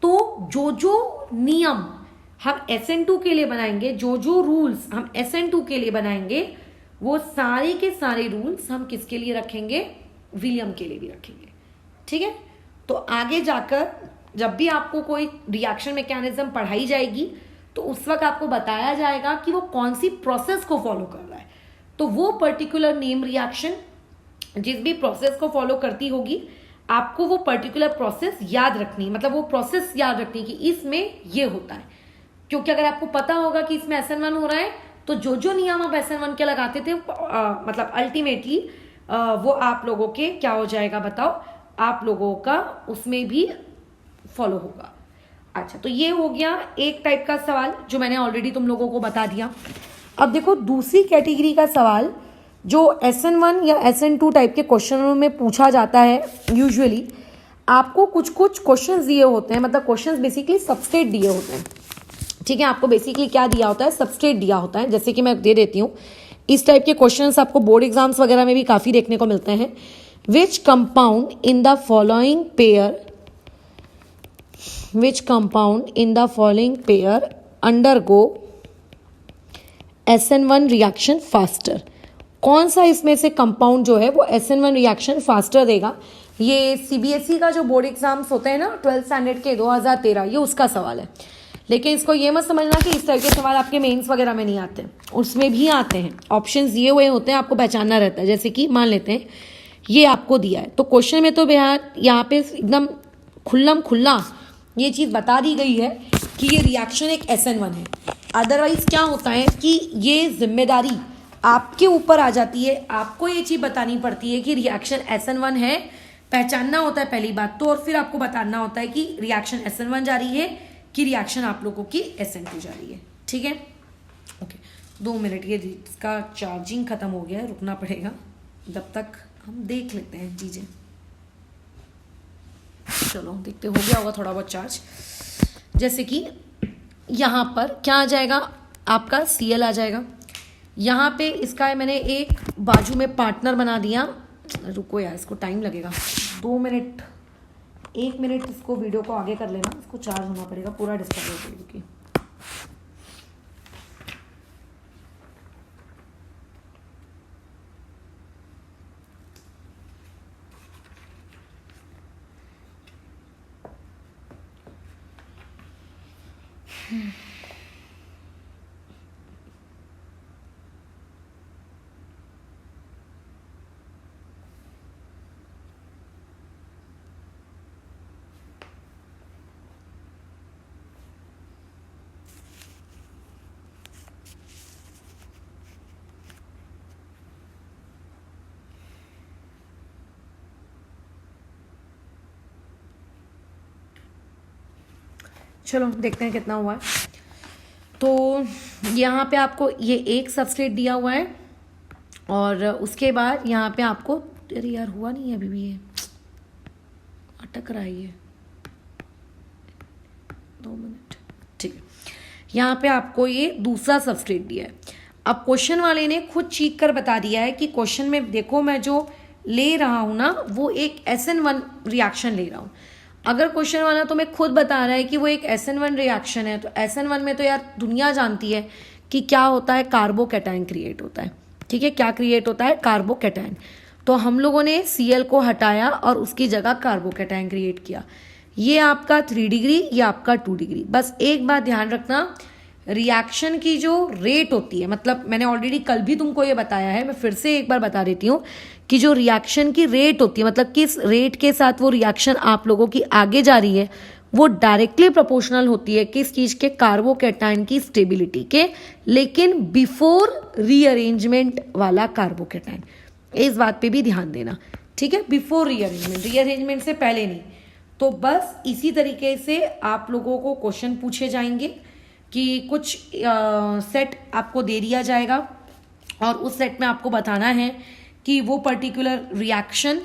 तो जो जो नियम हम SN2 के लिए बनाएंगे, जो जो रूल्स हम SN2 के लिए बनाएंगे, वो सारे के सारे रूल्स हम किसके लिए रखेंगे? विलियम के लिए भी रखेंगे। ठीक है, तो आगे जाकर जब भी आपको कोई रिएक्शन मैकेनिज्म पढ़ाई जाएगी तो उस वक्त आपको बताया जाएगा कि वो कौन सी प्रोसेस को फॉलो कर रहा है। तो वो पर्टिकुलर नेम रिएक्शन जिस भी प्रोसेस को फॉलो करती होगी, आपको वो पर्टिकुलर प्रोसेस याद रखनी, मतलब वो प्रोसेस याद रखनी कि इसमें ये होता है। क्योंकि अगर आपको पता होगा कि इसमें SN1 हो रहा है, तो जो जो नियम आप SN1 के लगाते थे मतलब अल्टीमेटली वो आप लोगों के क्या हो जाएगा बताओ? आप लोगों का उसमें भी फॉलो होगा। अच्छा, तो ये हो गया एक टाइप का सवाल जो मैंने ऑलरेडी तुम लोगों को बता दिया। अब देखो दूसरी कैटेगरी का सवाल जो SN1 या SN2 टाइप के क्वेश्चनों में पूछा जाता है। यूजुअली आपको कुछ कुछ क्वेश्चंस दिए होते हैं, मतलब क्वेश्चंस बेसिकली सबस्ट्रेट दिए होते हैं। ठीक है, आपको बेसिकली क्या दिया होता है? सबस्ट्रेट दिया होता है। जैसे कि मैं दे देती हूँ, इस टाइप के क्वेश्चंस आपको बोर्ड एग्जाम्स वगैरह में भी काफ़ी देखने को मिलते हैं। Which compound in the following pair undergo SN1 reaction faster? कौन सा इसमें से कंपाउंड जो है वो SN1 रिएक्शन फास्टर देगा? ये CBSE का जो बोर्ड एग्जाम्स होते हैं ना 12th स्टैंडर्ड के 2013, ये उसका सवाल है। लेकिन इसको ये मत समझना कि इस तरह के सवाल आपके मेंस वगैरह में नहीं आते, उसमें भी आते हैं। ऑप्शंस दिए हुए होते हैं, आपको पहचानना रहता है। जैसे कि मान लेते हैं ये आपको दिया है, तो क्वेश्चन में तो यहाँ पे एकदम खुल्ला ये चीज़ बता दी गई है कि ये रिएक्शन एक SN1 है। अदरवाइज क्या होता है कि ये जिम्मेदारी आपके ऊपर आ जाती है, आपको ये चीज़ बतानी पड़ती है कि रिएक्शन SN1 है पहचानना होता है पहली बात तो, और फिर आपको बताना होता है कि रिएक्शन SN1 जा रही है कि रिएक्शन आप लोगों की SN2 जा रही है। ठीक है, ओके 2 मिनट, ये इसका चार्जिंग खत्म हो गया है, रुकना पड़ेगा, जब तक हम देख लेते हैं चीज़ें। चलो देखते, हो गया होगा थोड़ा बहुत चार्ज। जैसे कि यहाँ पर क्या आ जाएगा, आपका Cl आ जाएगा। यहाँ पे इसका मैंने एक बाजू में पार्टनर बना दिया। रुको यार, इसको टाइम लगेगा, 2 मिनट 1 मिनट, इसको वीडियो को आगे कर लेना, इसको चार्ज होना पड़ेगा, पूरा डिस्टर्ब हो क्योंकि चलो देखते हैं कितना हुआ है। तो यहाँ पे आपको ये एक सबस्ट्रेट दिया हुआ है, और उसके बाद यहाँ पे आपको, अरे यार हुआ नहीं है अभी भी, ये अटक रहा है ये, 2 मिनट, ठीक है। यहाँ पे आपको ये दूसरा सबस्ट्रेट दिया है। अब क्वेश्चन वाले ने खुद चीख कर बता दिया है कि क्वेश्चन में देखो मैं जो ले रहा हूँ ना वो एक SN1 रिएक्शन ले रहा हूँ। अगर क्वेश्चन वाला तुम्हें खुद बता रहा है कि वो एक SN1 रिएक्शन है, तो SN1 में तो यार दुनिया जानती है कि क्या होता है, कार्बोकैटायन क्रिएट होता है। ठीक है, क्या क्रिएट होता है, कार्बोकैटायन। तो हम लोगों ने Cl को हटाया और उसकी जगह कार्बोकैटायन क्रिएट किया। ये आपका 3 डिग्री, ये आपका 2 डिग्री। बस एक बात ध्यान रखना, रिएक्शन की जो रेट होती है, मतलब मैंने ऑलरेडी कल भी तुमको ये बताया है, मैं फिर से एक बार बता देती हूँ कि जो रिएक्शन की रेट होती है, मतलब किस रेट के साथ वो रिएक्शन आप लोगों की आगे जा रही है, वो डायरेक्टली प्रोपोर्शनल होती है किस चीज के, कार्बोकैटायन की स्टेबिलिटी के, लेकिन बिफोर रीअरेंजमेंट वाला कार्बोकैटायन। इस बात पे भी ध्यान देना, ठीक है, बिफोर रीअरेंजमेंट, रीअरेंजमेंट से पहले नहीं। तो बस इसी तरीके से आप लोगों को क्वेश्चन पूछे जाएंगे कि कुछ सेट आपको दे दिया जाएगा और उस सेट में आपको बताना है कि वो पर्टिकुलर रिएक्शन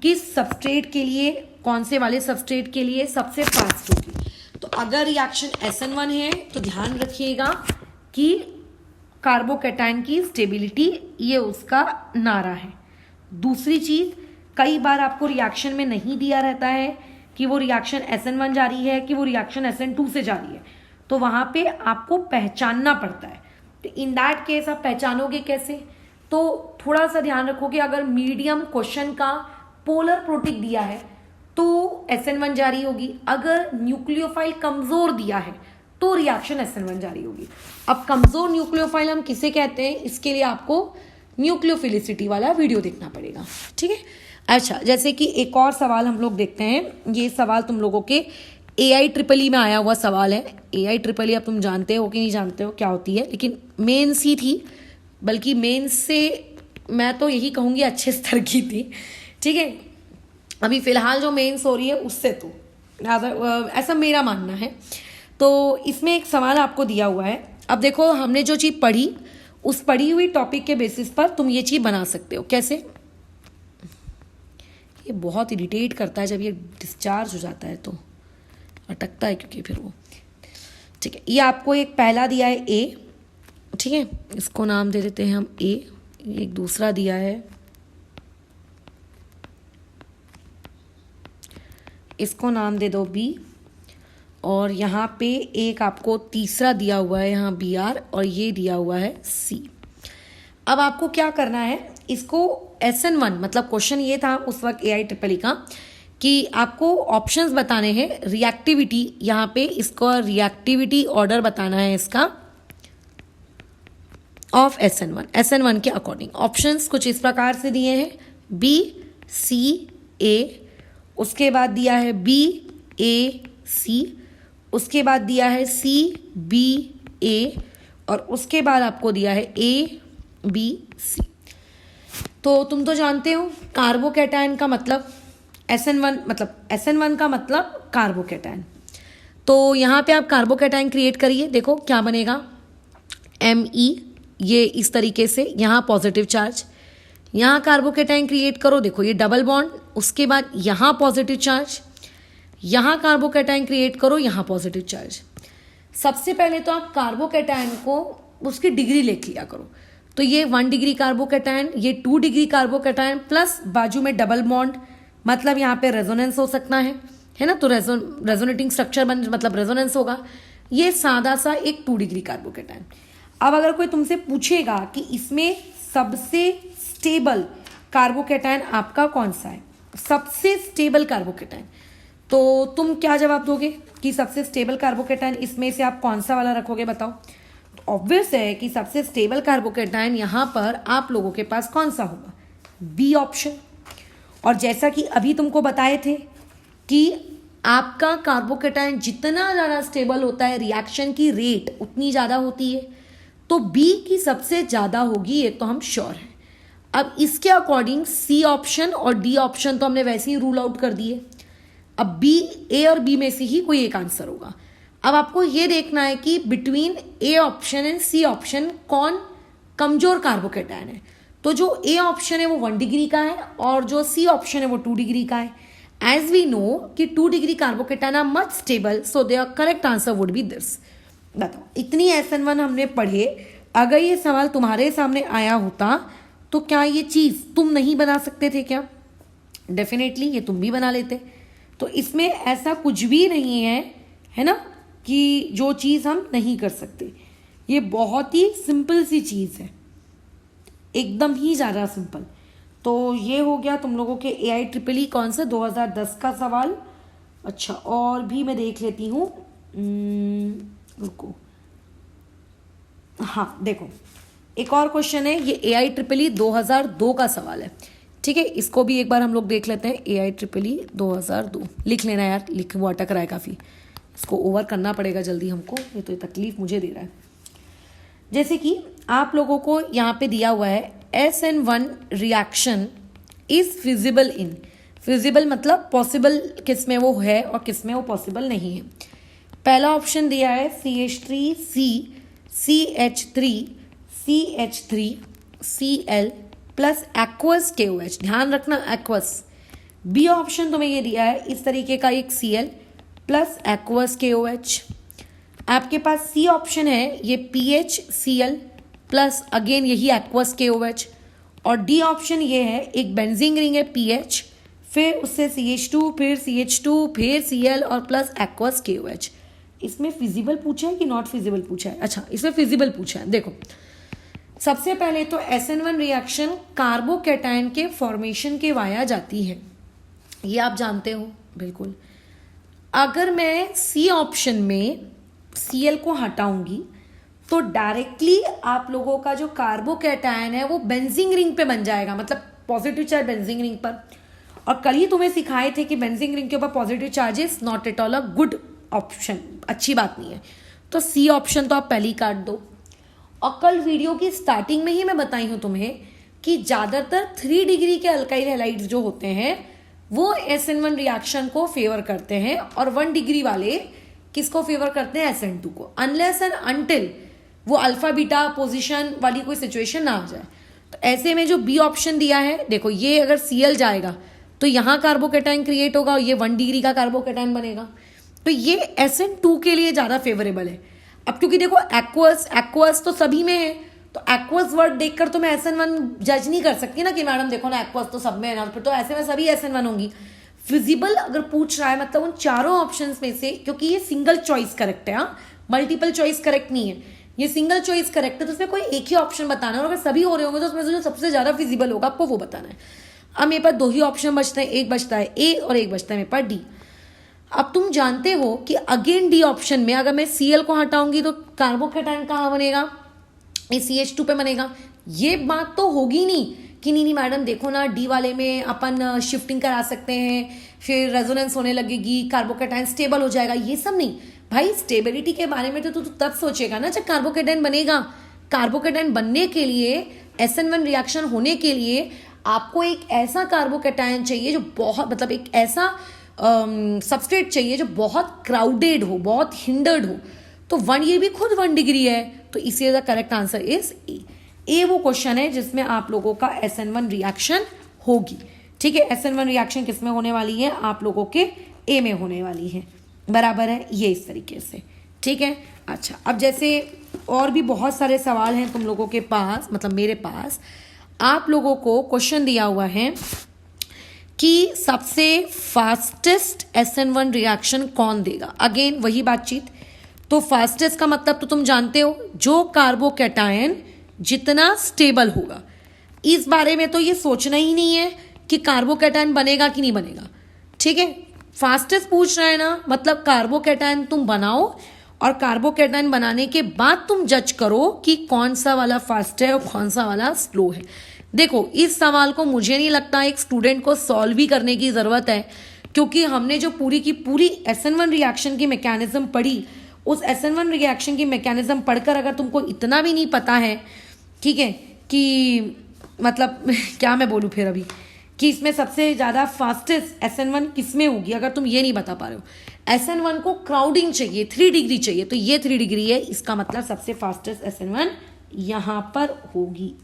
किस सबस्ट्रेट के लिए, कौन से वाले सबस्ट्रेट के लिए सबसे फास्ट होगी। तो अगर रिएक्शन SN1 है तो ध्यान रखिएगा कि कार्बोकैटायन की स्टेबिलिटी ये उसका नारा है। दूसरी चीज, कई बार आपको रिएक्शन में नहीं दिया रहता है कि वो रिएक्शन SN1 जा रही है कि वो रिएक्शन SN2 से जा रही है, तो वहां पे आपको पहचानना पड़ता है। तो इन दैट केस आप पहचानोगे कैसे, तो थोड़ा सा ध्यान रखो कि अगर मीडियम क्वेश्चन का पोलर प्रोटिक दिया है तो SN1 जारी होगी, अगर न्यूक्लियोफाइल कमजोर दिया है तो रिएक्शन SN1 जारी होगी। अब कमजोर न्यूक्लियोफाइल हम किसे कहते हैं, इसके लिए आपको न्यूक्लियोफिलिसिटी वाला वीडियो देखना पड़ेगा, ठीक है। अच्छा, जैसे कि एक और सवाल हम लोग देखते हैं। ये सवाल तुम लोगों के AIEEE में आया हुआ सवाल है। AIEEE अब तुम जानते हो कि नहीं जानते हो क्या होती है, लेकिन मेंस ही थी, बल्कि मेंस से मैं तो यही कहूँगी अच्छे स्तर की थी, ठीक है। अभी फिलहाल जो मेंस हो रही है उससे तो ऐसा मेरा मानना है। तो इसमें एक सवाल आपको दिया हुआ है। अब देखो, हमने जो चीज़ पढ़ी उस पढ़ी हुई टॉपिक के बेसिस पर तुम ये चीज़ बना सकते हो। कैसे, ये बहुत इरिटेट करता है जब ये डिस्चार्ज हो जाता है तो अटकता है, क्योंकि फिर वो, ठीक है। ये आपको एक पहला दिया है A, ठीक है, इसको नाम दे देते हैं हम A। एक दूसरा दिया है, इसको नाम दे दो B, और यहाँ पे एक आपको तीसरा दिया हुआ है यहाँ BR, और ये दिया हुआ है C। अब आपको क्या करना है, इसको SN1, मतलब क्वेश्चन ये था उस वक्त AIEEE का कि आपको ऑप्शंस बताने हैं, रिएक्टिविटी, यहाँ पे इसको रिएक्टिविटी ऑर्डर बताना है इसका ऑफ SN1 के अकॉर्डिंग। ऑप्शंस कुछ इस प्रकार से दिए हैं, B C A, उसके बाद दिया है B A C, उसके बाद दिया है C B A, और उसके बाद आपको दिया है A B C। तो तुम तो जानते हो कार्बोकैटायन का मतलब SN1 मतलब SN1 का मतलब कार्बोकेटायन। तो यहाँ पे आप कार्बोकेटायन क्रिएट करिए, देखो क्या बनेगा, Me, ये इस तरीके से, यहाँ पॉजिटिव चार्ज, यहाँ कार्बोकेटायन क्रिएट करो, देखो ये डबल बॉन्ड, उसके बाद यहाँ पॉजिटिव चार्ज, यहाँ कार्बोकेटायन क्रिएट करो, यहाँ पॉजिटिव चार्ज। सबसे पहले तो आप कार्बोकेटायन को उसकी डिग्री लिख लिया करो। तो ये 1 डिग्री कार्बोकेटायन, ये 2 डिग्री कार्बोकेटायन, प्लस बाजू में डबल बॉन्ड, मतलब यहाँ पे रेजोनेंस हो सकता है ना, तो रेजोनेटिंग स्ट्रक्चर मतलब रेजोनेंस होगा। ये सादा सा एक 2 डिग्री कार्बोकेटायन। अब अगर कोई तुमसे पूछेगा कि इसमें सबसे स्टेबल कार्बोकेटायन आपका कौन सा है, सबसे स्टेबल कार्बोकेटायन, तो तुम क्या जवाब दोगे कि सबसे स्टेबल कार्बोकेटायन इसमें से आप कौन सा वाला रखोगे, बताओ। तो ऑब्वियस है कि सबसे स्टेबल कार्बोकेटायन यहाँ पर आप लोगों के पास कौन सा होगा, बी ऑप्शन। और जैसा कि अभी तुमको बताए थे कि आपका कार्बोकेटायन जितना ज़्यादा स्टेबल होता है, रिएक्शन की रेट उतनी ज़्यादा होती है, तो बी की सबसे ज़्यादा होगी, ये तो हम श्योर हैं। अब इसके अकॉर्डिंग सी ऑप्शन और डी ऑप्शन तो हमने वैसे ही रूल आउट कर दिए। अब बी, ए और बी में से ही कोई एक आंसर होगा। अब आपको ये देखना है कि between A option and C option कौन कमजोर कार्बोकेटायन है। तो जो ए ऑप्शन है वो 1 डिग्री का है और जो सी ऑप्शन है वो 2 डिग्री का है। एज वी नो कि 2 degree carbocation are much stable, so there correct answer would be this. बताओ, इतनी SN1 हमने पढ़े, अगर ये सवाल तुम्हारे सामने आया होता तो क्या ये चीज तुम नहीं बना सकते थे क्या? डेफिनेटली ये तुम भी बना लेते। तो इसमें ऐसा कुछ भी नहीं है ना, कि जो चीज हम नहीं कर सकते। ये बहुत ही सिंपल सी चीज है, एकदम ही ज्यादा सिंपल। तो ये हो गया तुम लोगों के AIEEE कौन सा 2010 का सवाल। अच्छा, और भी मैं देख लेती हूँ, रुको, हाँ देखो, एक और क्वेश्चन है, ये AIEEE 2002 का सवाल है, ठीक है। इसको भी एक बार हम लोग देख लेते हैं। AIEEE 2002 लिख लेना यार, लिख, वो अटक रहा है काफ़ी, इसको ओवर करना पड़ेगा जल्दी हमको, ये तो तकलीफ मुझे दे रहा है। जैसे कि आप लोगों को यहाँ पे दिया हुआ है SN1 reaction is feasible in, feasible मतलब पॉसिबल किस में वो है और किस में वो पॉसिबल नहीं है। पहला ऑप्शन दिया है CH3C CH3 CH3 Cl plus aqueous KOH, ध्यान रखना एक्वस। बी ऑप्शन तुम्हें ये दिया है इस तरीके का एक Cl प्लस एक्वस KOH। आपके पास सी ऑप्शन है ये PHCl प्लस अगेन यही एक्वस KOH। और डी ऑप्शन ये है एक बेंजीन रिंग है PH, फिर उससे CH2, फिर CH2, फिर Cl और प्लस एक्वस KOH। इसमें फिजिबल पूछा है कि नॉट फिजिबल पूछा है? अच्छा, इसमें फिजिबल पूछा है। देखो, सबसे पहले तो SN1 रिएक्शन कार्बोकेटायन के फॉर्मेशन के वाया जाती है, ये आप जानते हो बिल्कुल। अगर मैं सी ऑप्शन में Cl को हटाऊंगी तो डायरेक्टली आप लोगों का जो कार्बोकेटायन है वो बेंजीन रिंग पे बन जाएगा, मतलब पॉजिटिव चार्ज बेंजीन रिंग पर। और कल ही तुम्हें सिखाए थे कि बेंजीन रिंग के ऊपर positive charges not at all a good option, अच्छी बात नहीं है। तो सी ऑप्शन तो आप पहले ही काट दो। और कल वीडियो की स्टार्टिंग में ही मैं बताई हूं तुम्हें कि ज्यादातर 3 डिग्री के अल्काइल हैलाइड्स जो होते हैं वो SN1 रिएक्शन को फेवर करते हैं और 1 डिग्री वाले किसको फेवर करते हैं, SN2 को, अनलेस एंड अनटिल वो अल्फा बीटा पोजीशन वाली कोई सिचुएशन ना आ जाए। तो ऐसे में जो बी ऑप्शन दिया है, देखो ये अगर Cl जाएगा तो यहाँ कार्बोकेटायन क्रिएट होगा और ये 1 डिग्री का कार्बोकेटायन बनेगा, तो ये SN2 के लिए ज्यादा फेवरेबल है। अब क्योंकि देखो एक्वस तो सभी में है, तो एक्वस वर्ड देखकर तो मैं SN1 जज नहीं कर सकती ना कि मैडम देखो ना एक्वस तो सब में है ना, तो ऐसे में सभी SN1 होंगी। फिजिबल अगर पूछ रहा है मतलब उन चारों ऑप्शंस में से, क्योंकि ये सिंगल चॉइस करेक्ट है, मल्टीपल चॉइस करेक्ट नहीं है, ये सिंगल चॉइस करेक्ट है, तो उसमें कोई एक ही ऑप्शन बताना है और अगर सभी हो रहे होंगे तो उसमें से जो सबसे ज्यादा फिजिबल होगा आपको वो बताना है। अब मेरे पास 2 ही ऑप्शन बचते हैं, एक बचता है ए और एक बचता है मेरे पास डी। अब तुम जानते हो कि अगेन डी ऑप्शन में अगर मैं Cl को हटाऊंगी तो कार्बोकेटायन कहाँ बनेगा, ये CH2 पे बनेगा। ये बात तो होगी नहीं कि नहीं मैडम देखो ना डी वाले में अपन शिफ्टिंग करा सकते हैं, फिर रेजोनेंस होने लगेगी, कार्बोकेटायन स्टेबल हो जाएगा, ये सब नहीं भाई। स्टेबिलिटी के बारे में तो तू तब सोचेगा ना जब कार्बोकेटायन बनेगा। कार्बोकेटायन बनने के लिए, SN1 रिएक्शन होने के लिए आपको एक ऐसा कार्बोकैटायन चाहिए जो बहुत, मतलब एक ऐसा सबस्ट्रेट चाहिए जो बहुत क्राउडेड हो, बहुत हिंडर्ड हो। तो वन, ये भी खुद 1 डिग्री है, तो इसलिए the correct answer is a. A वो क्वेश्चन है जिसमें आप लोगों का SN1 रिएक्शन होगी। ठीक है, SN1 रिएक्शन किस में होने वाली है? आप लोगों के ए में होने वाली है। बराबर है, ये इस तरीके से। ठीक है, अच्छा, अब जैसे और भी बहुत सारे सवाल हैं तुम लोगों के पास, मतलब मेरे पास। आप लोगों को क्वेश्चन दिया हुआ है कि सबसे फास्टेस्ट SN1 रिएक्शन कौन देगा। अगेन वही बातचीत। तो फास्टेस्ट का मतलब तो तुम जानते हो, जो कार्बोकैटायन जितना स्टेबल होगा। इस बारे में तो ये सोचना ही नहीं है कि कार्बोकैटायन बनेगा कि नहीं बनेगा। ठीक है, फास्टेस्ट पूछ रहा है ना, मतलब कार्बोकैटायन तुम बनाओ और कार्बोकैटायन बनाने के बाद तुम जज करो कि कौन सा वाला फास्ट है और कौन सा वाला स्लो है। देखो, इस सवाल को मुझे नहीं लगता एक स्टूडेंट को सॉल्व भी करने की ज़रूरत है, क्योंकि हमने जो पूरी की पूरी SN1 रिएक्शन की मैकेनिज्म पढ़ी, उस SN1 रिएक्शन की मैकेनिज्म पढ़कर अगर तुमको इतना भी नहीं पता है, ठीक है, कि मतलब क्या मैं बोलूँ फिर अभी, कि इसमें सबसे ज़्यादा फास्टेस्ट SN1 किस में होगी, अगर तुम ये नहीं बता पा रहे हो। SN1 को क्राउडिंग चाहिए, 3 डिग्री चाहिए, तो ये 3 डिग्री है, इसका मतलब सबसे फास्टेस्ट SN1 यहाँ पर होगी।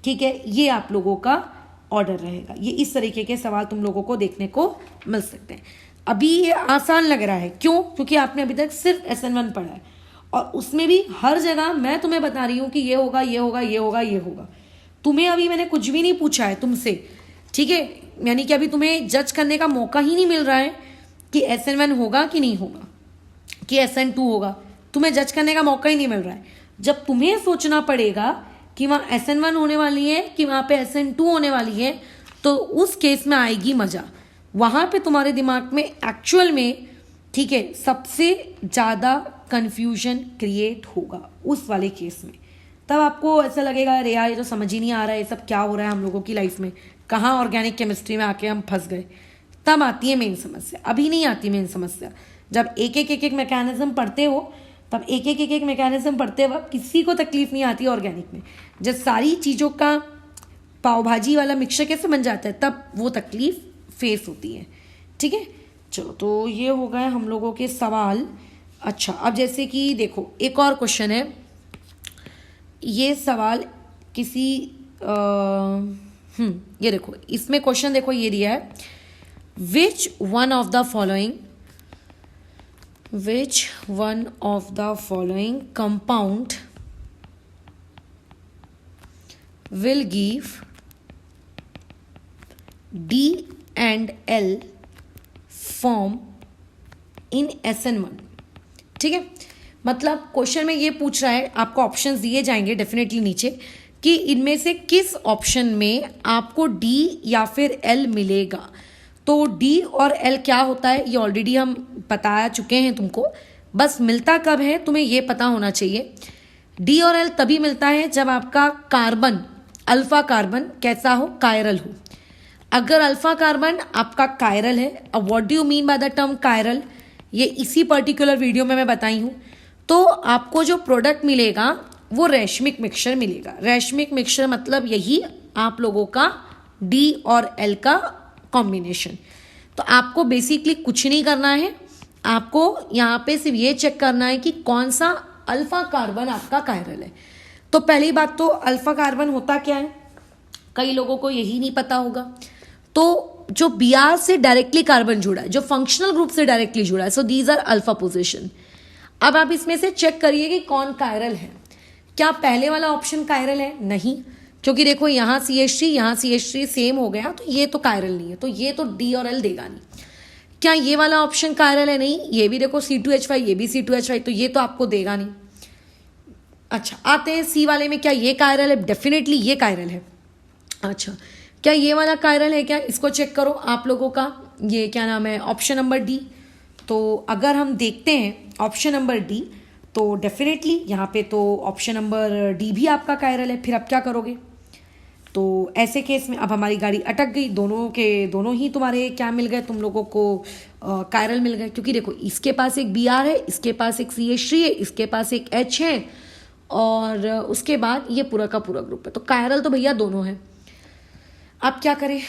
ठीक है, ये आप लोगों का ऑर्डर रहेगा। ये इस तरीके के सवाल तुम लोगों को देखने को मिल सकते हैं। अभी ये आसान लग रहा है, क्यों? क्योंकि आपने अभी तक सिर्फ SN1 पढ़ा है, और उसमें भी हर जगह मैं तुम्हें बता रही हूँ कि ये होगा, ये होगा, ये होगा, ये होगा। तुम्हें अभी मैंने कुछ भी नहीं पूछा है तुमसे, ठीक है, यानी कि अभी तुम्हें जज करने का मौका ही नहीं मिल रहा है कि SN1 होगा कि नहीं होगा, कि SN2 होगा। तुम्हें जज करने का मौका ही नहीं मिल रहा है। जब तुम्हें सोचना पड़ेगा कि वहाँ SN1 होने वाली है कि वहाँ पे SN2 होने वाली है, तो उस केस में आएगी मजा। वहाँ पे तुम्हारे दिमाग में एक्चुअल में, ठीक है, सबसे ज़्यादा कन्फ्यूजन क्रिएट होगा उस वाले केस में। तब आपको ऐसा लगेगा, अरे यार ये तो समझ ही नहीं आ रहा है, ये सब क्या हो रहा है हम लोगों की लाइफ में, कहाँ ऑर्गेनिक केमिस्ट्री में आके हम फंस गए। तब आती है मेन समस्या, अभी नहीं आती मेन समस्या। जब एक एक मैकेनिज्म पढ़ते हो, तब एक एक मैकेनिज्म पढ़ते वक्त किसी को तकलीफ नहीं आती ऑर्गेनिक में। जब सारी चीज़ों का पाव भाजी वाला मिक्सचर कैसे बन जाता है, तब वो तकलीफ फेस होती है। ठीक है, चलो, तो ये हो गए हम लोगों के सवाल। अच्छा, अब जैसे कि देखो एक और क्वेश्चन है। ये सवाल किसी ये देखो, इसमें क्वेश्चन देखो ये दिया है, which one of the following compound will give D and L form in SN1। ठीक है, मतलब क्वेश्चन में ये पूछ रहा है, आपको ऑप्शंस दिए जाएंगे डेफिनेटली नीचे, कि इनमें से किस ऑप्शन में आपको D या फिर L मिलेगा। तो D और L क्या होता है ये ऑलरेडी हम बता चुके हैं तुमको, बस मिलता कब है तुम्हें ये पता होना चाहिए। D और L तभी मिलता है जब आपका कार्बन, अल्फा कार्बन कैसा हो, कायरल हो। अगर अल्फा कार्बन आपका कायरल है, अब what do you mean by the term chiral, ये इसी पर्टिकुलर वीडियो में मैं बताई हूँ। तो आपको जो प्रोडक्ट मिलेगा वो रैशमिक मिक्सचर मिलेगा। रैशमिक मिक्सचर मतलब यही आप लोगों का D और L का कॉम्बिनेशन। तो आपको बेसिकली कुछ नहीं करना है, आपको यहाँ पे सिर्फ ये चेक करना है कि कौन सा अल्फा कार्बन आपका कायरल है। तो पहली बात तो अल्फा कार्बन होता क्या है, कई लोगों को यही नहीं पता होगा। तो जो Br से डायरेक्टली कार्बन जुड़ा है, जो फंक्शनल ग्रुप से डायरेक्टली जुड़ा है, so these are alpha position. अब आप इसमें से चेक करिए कि कौन कायरल है। क्या पहले वाला ऑप्शन कायरल है? नहीं, क्योंकि देखो यहाँ CH3 यहाँ CH3 सेम हो गया, तो ये तो कायरल नहीं है, तो ये तो D और L देगा नहीं। क्या ये वाला ऑप्शन कायरल है? नहीं, ये भी देखो C2H5, ये भी C2H5, तो ये तो आपको देगा नहीं। अच्छा, आते हैं C वाले में, क्या ये कायरल है? डेफिनेटली ये कायरल है। अच्छा, क्या ये वाला कायरल है क्या? इसको चेक करो आप लोगों का, ये क्या नाम है, ऑप्शन नंबर D। तो अगर हम देखते हैं ऑप्शन नंबर D, तो डेफिनेटली यहाँ पे तो ऑप्शन नंबर D भी आपका कायरल है। फिर आप क्या करोगे? तो ऐसे केस में अब हमारी गाड़ी अटक गई, दोनों के दोनों ही तुम्हारे क्या मिल गए, तुम लोगों को कायरल मिल गए। क्योंकि देखो इसके पास एक Br है, इसके पास एक CH3 है, इसके पास एक H है, और उसके बाद ये पूरा का पूरा ग्रुप है, तो कायरल तो भैया दोनों है। अब क्या करें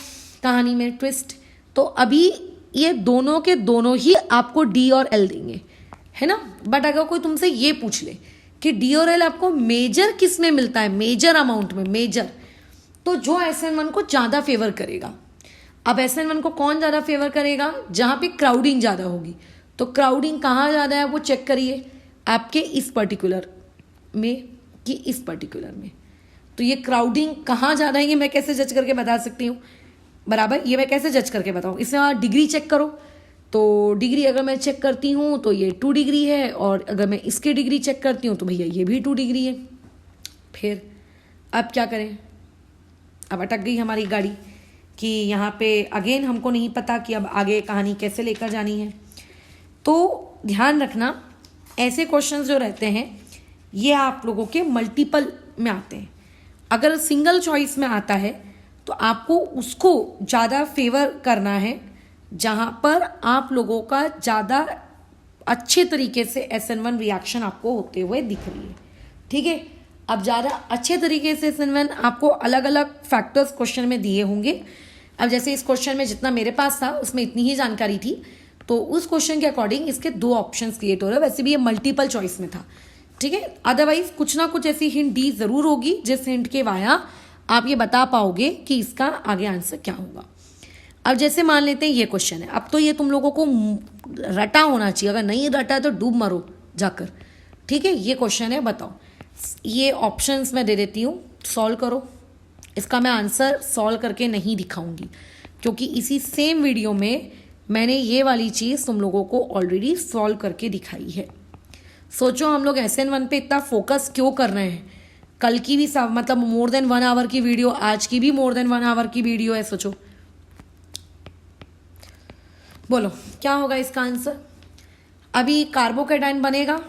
कहानी में ट्विस्ट, तो अभी ये दोनों के दोनों ही आपको डी और एल देंगे, है ना। बट अगर कोई तुमसे ये पूछ ले कि डी और एल आपको मेजर किस में मिलता है, मेजर अमाउंट में, मेजर, तो जो SN1 को ज़्यादा फेवर करेगा। अब SN1 को कौन ज़्यादा फेवर करेगा, जहाँ पे क्राउडिंग ज़्यादा होगी। तो क्राउडिंग कहाँ ज़्यादा है वो चेक करिए आपके इस पर्टिकुलर में कि इस पर्टिकुलर में। तो ये क्राउडिंग कहाँ ज़्यादा है ये मैं कैसे जज करके बता सकती हूँ, बराबर, ये मैं कैसे जज करके बताऊँ। इसमें आप डिग्री चेक करो, तो डिग्री अगर मैं चेक करती हूँ तो ये 2 डिग्री है, और अगर मैं इसकी डिग्री चेक करती हूँ तो भैया ये भी 2 डिग्री है। फिर अब क्या करें, अब अटक गई हमारी गाड़ी कि यहाँ पे अगेन हमको नहीं पता कि अब आगे कहानी कैसे लेकर जानी है। तो ध्यान रखना ऐसे क्वेश्चंस जो रहते हैं ये आप लोगों के मल्टीपल में आते हैं। अगर सिंगल चॉइस में आता है तो आपको उसको ज़्यादा फेवर करना है जहाँ पर आप लोगों का ज़्यादा अच्छे तरीके से SN1 रिएक्शन आपको होते हुए दिख रही है, ठीक है। अब ज़्यादा अच्छे तरीके से SN1 आपको अलग अलग फैक्टर्स क्वेश्चन में दिए होंगे। अब जैसे इस क्वेश्चन में जितना मेरे पास था उसमें इतनी ही जानकारी थी, तो उस क्वेश्चन के अकॉर्डिंग इसके 2 ऑप्शंस क्रिएट हो रहे हैं। वैसे भी ये मल्टीपल चॉइस में था, ठीक है। अदरवाइज कुछ ना कुछ ऐसी हिंट दी जरूर होगी जिस हिंट के वाया आप ये बता पाओगे कि इसका आगे आंसर क्या होगा। अब जैसे मान लेते हैं ये क्वेश्चन है, अब तो ये तुम लोगों को रटा होना चाहिए, अगर नहीं रटा है तो डूब मरो जाकर, ठीक है। ये क्वेश्चन है, बताओ, ये ऑप्शंस मैं दे देती हूँ, सॉल्व करो। इसका मैं आंसर सॉल्व करके नहीं दिखाऊंगी क्योंकि इसी सेम वीडियो में मैंने ये वाली चीज़ तुम लोगों को ऑलरेडी सॉल्व करके दिखाई है। सोचो हम लोग SN1 पे इतना फोकस क्यों कर रहे हैं, कल की भी मतलब मोर देन 1 आवर की वीडियो, आज की भी मोर देन 1 आवर की वीडियो है। सोचो, बोलो क्या होगा इसका आंसर। अभी कार्बोकेटाइन बनेगा,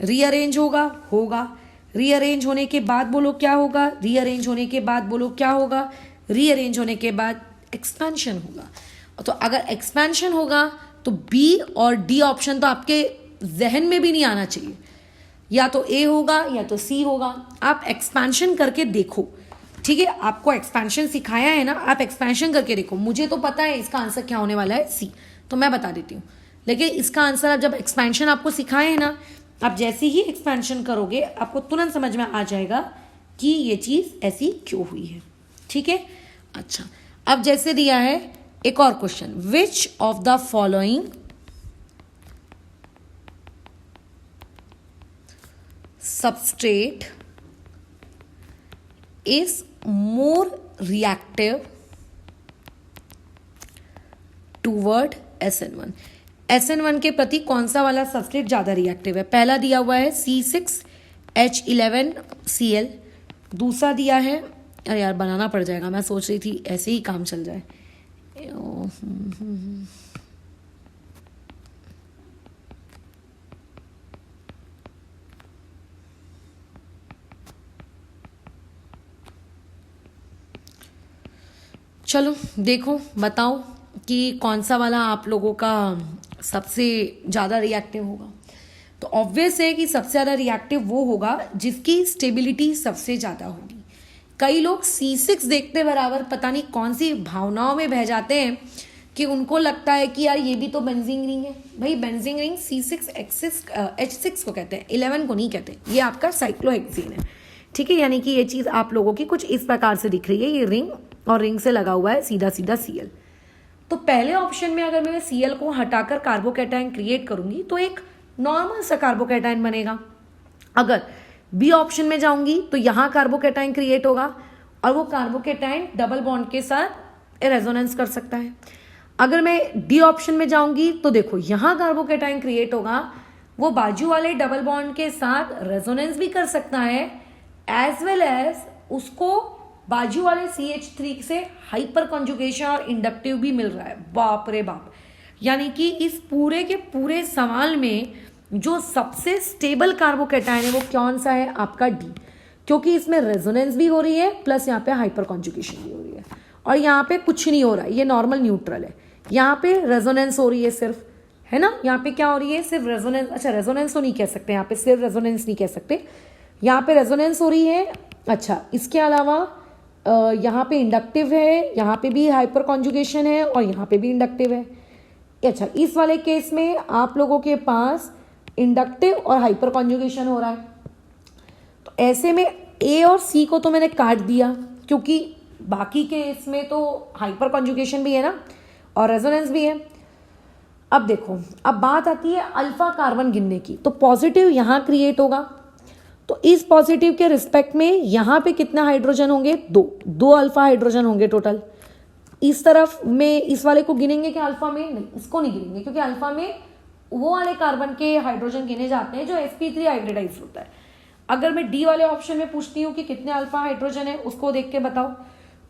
रीअरेंज होगा, रीअरेंज होने के बाद बोलो क्या होगा, रीअरेंज होने के बाद बोलो क्या होगा, रीअरेंज होने के बाद एक्सपेंशन होगा। तो अगर एक्सपेंशन होगा तो बी और डी ऑप्शन तो आपके जहन में भी नहीं आना चाहिए, या तो ए होगा या तो सी होगा। आप एक्सपेंशन करके देखो, ठीक है। आपको एक्सपेंशन सिखाया है ना, आप एक्सपेंशन करके देखो। मुझे तो पता है इसका आंसर क्या होने वाला है, सी, तो मैं बता देती हूँ। लेकिन इसका आंसर आप जब एक्सपेंशन आपको सिखाए है ना, आप जैसे ही एक्सपेंशन करोगे आपको तुरंत समझ में आ जाएगा कि ये चीज़ ऐसी क्यों हुई है, ठीक है। अच्छा, अब जैसे दिया है एक और question, which of the following substrate is more reactive toward SN1। SN1 के प्रति कौन सा वाला सबस्ट्रेट ज़्यादा रिएक्टिव है। पहला दिया हुआ है C6H11Cl, दूसरा दिया है, अरे यार बनाना पड़ जाएगा, मैं सोच रही थी ऐसे ही काम चल जाए। चलो देखो, बताओ कि कौन सा वाला आप लोगों का सबसे ज़्यादा रिएक्टिव होगा। तो ऑब्वियस है कि सबसे ज़्यादा रिएक्टिव वो होगा जिसकी स्टेबिलिटी सबसे ज़्यादा होगी। कई लोग C6 देखते बराबर पता नहीं कौन सी भावनाओं में बह जाते हैं कि उनको लगता है कि यार ये भी तो बेंजीन रिंग है। भाई बेंजीन रिंग C6H6 को कहते हैं, 11 को नहीं कहते। ये आपका साइक्लोहेक्सीन है, ठीक है। यानी कि ये चीज़ आप लोगों की कुछ इस प्रकार से दिख रही है, ये रिंग और रिंग से लगा हुआ है सीधा सीधा Cl। तो पहले ऑप्शन में अगर मैं Cl को हटाकर कार्बोकेटाइन क्रिएट करूंगी तो एक नॉर्मल सा कार्बोकेटाइन बनेगा। अगर बी ऑप्शन में जाऊंगी तो यहाँ कार्बोकेटाइन क्रिएट होगा और वो कार्बोकेटाइन डबल बॉन्ड के साथ रेजोनेंस कर सकता है। अगर मैं डी ऑप्शन में जाऊंगी तो देखो यहाँ कार्बोकेटाइन क्रिएट होगा, वो बाजू वाले डबल बॉन्ड के साथ रेजोनेंस भी कर सकता है, एज वेल एज उसको बाजू वाले CH3 से हाइपर कॉन्जुगेशन और इंडक्टिव भी मिल रहा है। बाप रे बाप, यानी कि इस पूरे के पूरे सवाल में जो सबसे स्टेबल कार्बोकेटाइन है वो कौन सा है, आपका डी, क्योंकि इसमें रेजोनेंस भी हो रही है प्लस यहाँ पे हाइपर कॉन्जुगेशन भी हो रही है और यहाँ पे कुछ नहीं हो रहा है, ये नॉर्मल न्यूट्रल है। यहाँ पे रेजोनेंस हो रही है सिर्फ, है ना। यहाँ पे क्या हो रही है, सिर्फ रेजोनेंस, अच्छा रेजोनेंस तो नहीं कह सकते, यहाँ पे सिर्फ रेजोनेंस नहीं कह सकते, यहाँ पे रेजोनेंस हो रही है। अच्छा, इसके अलावा यहाँ पे इंडक्टिव है, यहाँ पे भी हाइपर कॉन्जुगेशन है और यहाँ पे भी इंडक्टिव है। अच्छा, इस वाले केस में आप लोगों के पास इंडक्टिव और हाइपर कॉन्जुगेशन हो रहा है, तो ऐसे में ए और सी को तो मैंने काट दिया क्योंकि बाकी के इसमें तो हाइपर कॉन्जुगेशन भी है ना और रेजोनेंस भी है। अब देखो, अब बात आती है अल्फा कार्बन गिनने की, तो पॉजिटिव यहाँ क्रिएट होगा, तो इस पॉजिटिव के रिस्पेक्ट में यहाँ पे कितने हाइड्रोजन होंगे? दो अल्फा हाइड्रोजन होंगे टोटल। इस तरफ में इस वाले को गिनेंगे कि अल्फा में? नहीं, इसको नहीं गिनेंगे क्योंकि अल्फा में वो वाले कार्बन के हाइड्रोजन गिने जाते हैं जो sp3 हाइब्रिडाइज होता है। अगर मैं डी वाले ऑप्शन में पूछती हूँ कि कितने अल्फा हाइड्रोजन है, उसको देख के बताओ,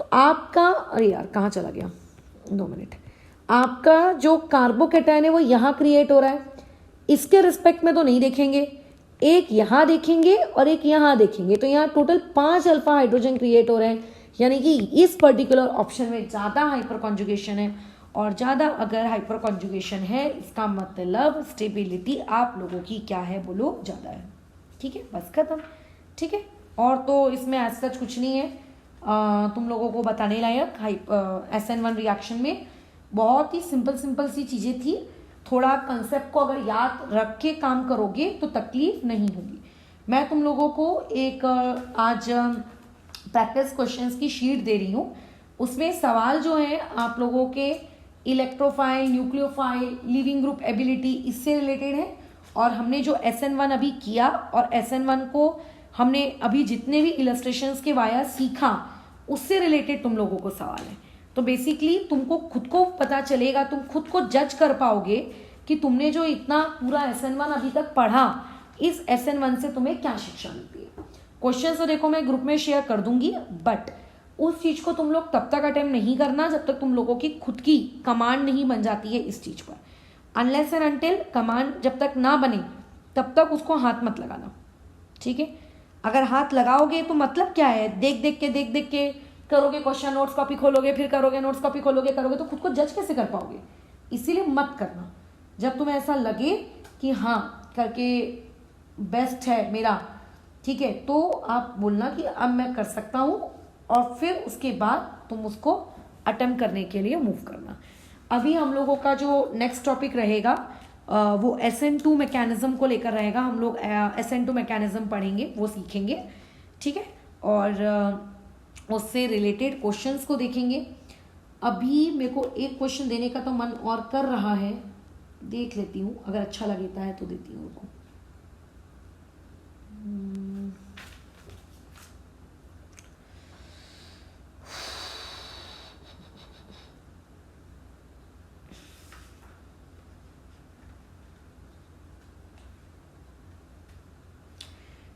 तो आपका, अरे यार कहाँ चला गया, 2 मिनट, आपका जो कार्बोकैटायन है वो यहाँ क्रिएट हो रहा है, इसके रिस्पेक्ट में तो नहीं देखेंगे, एक यहाँ देखेंगे और एक यहाँ देखेंगे, तो यहाँ टोटल 5 अल्फा हाइड्रोजन क्रिएट हो रहे हैं, यानी कि इस पर्टिकुलर ऑप्शन में ज़्यादा हाइपर कॉन्जुगेशन है। और ज़्यादा अगर हाइपर कॉन्जुगेशन है इसका मतलब स्टेबिलिटी आप लोगों की क्या है बोलो? ज़्यादा है। ठीक है, बस खत्म। ठीक है, और तो इसमें एज सच कुछ नहीं है तुम लोगों को बताने लायक। SN1 रिएक्शन में बहुत ही सिंपल सी चीज़ें थी, थोड़ा कंसेप्ट को अगर याद रख के काम करोगे तो तकलीफ नहीं होगी। मैं तुम लोगों को एक आज प्रैक्टिस क्वेश्चंस की शीट दे रही हूँ, उसमें सवाल जो है आप लोगों के electrophile, nucleophile, leaving group ability इससे रिलेटेड है। और हमने जो SN1 अभी किया और SN1 को हमने अभी जितने भी इलस्ट्रेशंस के वाया सीखा उससे रिलेटेड तुम लोगों को सवाल है। तो बेसिकली तुमको खुद को पता चलेगा, तुम खुद को जज कर पाओगे कि तुमने जो इतना पूरा SN1 अभी तक पढ़ा, इस SN1 से तुम्हें क्या शिक्षा मिलती है। क्वेश्चन तो देखो मैं ग्रुप में शेयर कर दूंगी, बट उस चीज को तुम लोग तब तक अटेम्प्ट नहीं करना जब तक तुम लोगों की खुद की कमांड नहीं बन जाती है इस चीज पर। अनलेस एंड अनटिल कमांड जब तक ना बने तब तक उसको हाथ मत लगाना। ठीक है, अगर हाथ लगाओगे तो मतलब क्या है, देख देख के करोगे, क्वेश्चन नोट्स कॉपी खोलोगे, फिर करोगे, नोट्स कॉपी खोलोगे, करोगे, तो खुद को जज कैसे कर पाओगे? इसीलिए मत करना। जब तुम्हें ऐसा लगे कि हाँ करके बेस्ट है मेरा, ठीक है, तो आप बोलना कि अब मैं कर सकता हूँ, और फिर उसके बाद तुम उसको अटेम्प्ट करने के लिए मूव करना। अभी हम लोगों का जो नेक्स्ट टॉपिक रहेगा वो SN2 मैकेनिज्म को लेकर रहेगा। हम लोग SN2 मैकेनिज्म पढ़ेंगे, वो सीखेंगे। ठीक है, और उससे रिलेटेड क्वेश्चंस को देखेंगे। अभी मेरे को एक क्वेश्चन देने का तो मन और कर रहा है, देख लेती हूँ, अगर अच्छा लगता है तो देती हूँ उसको।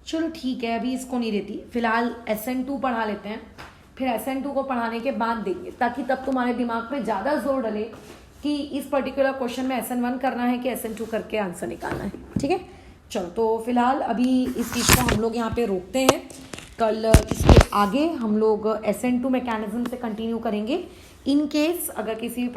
चलो ठीक है, अभी इसको नहीं देती, फिलहाल SN2 पढ़ा लेते हैं, फिर SN2 को पढ़ाने के बाद देंगे, ताकि तब तुम्हारे दिमाग में ज़्यादा जोर डले कि इस पर्टिकुलर क्वेश्चन में SN1 करना है कि SN2 करके आंसर निकालना है। ठीक है, चलो तो फिलहाल अभी इस चीज़ को हम लोग यहाँ पे रोकते हैं। कल इसके आगे हम लोग SN2 मैकेनिज्म से कंटिन्यू करेंगे। इन केस अगर किसी भी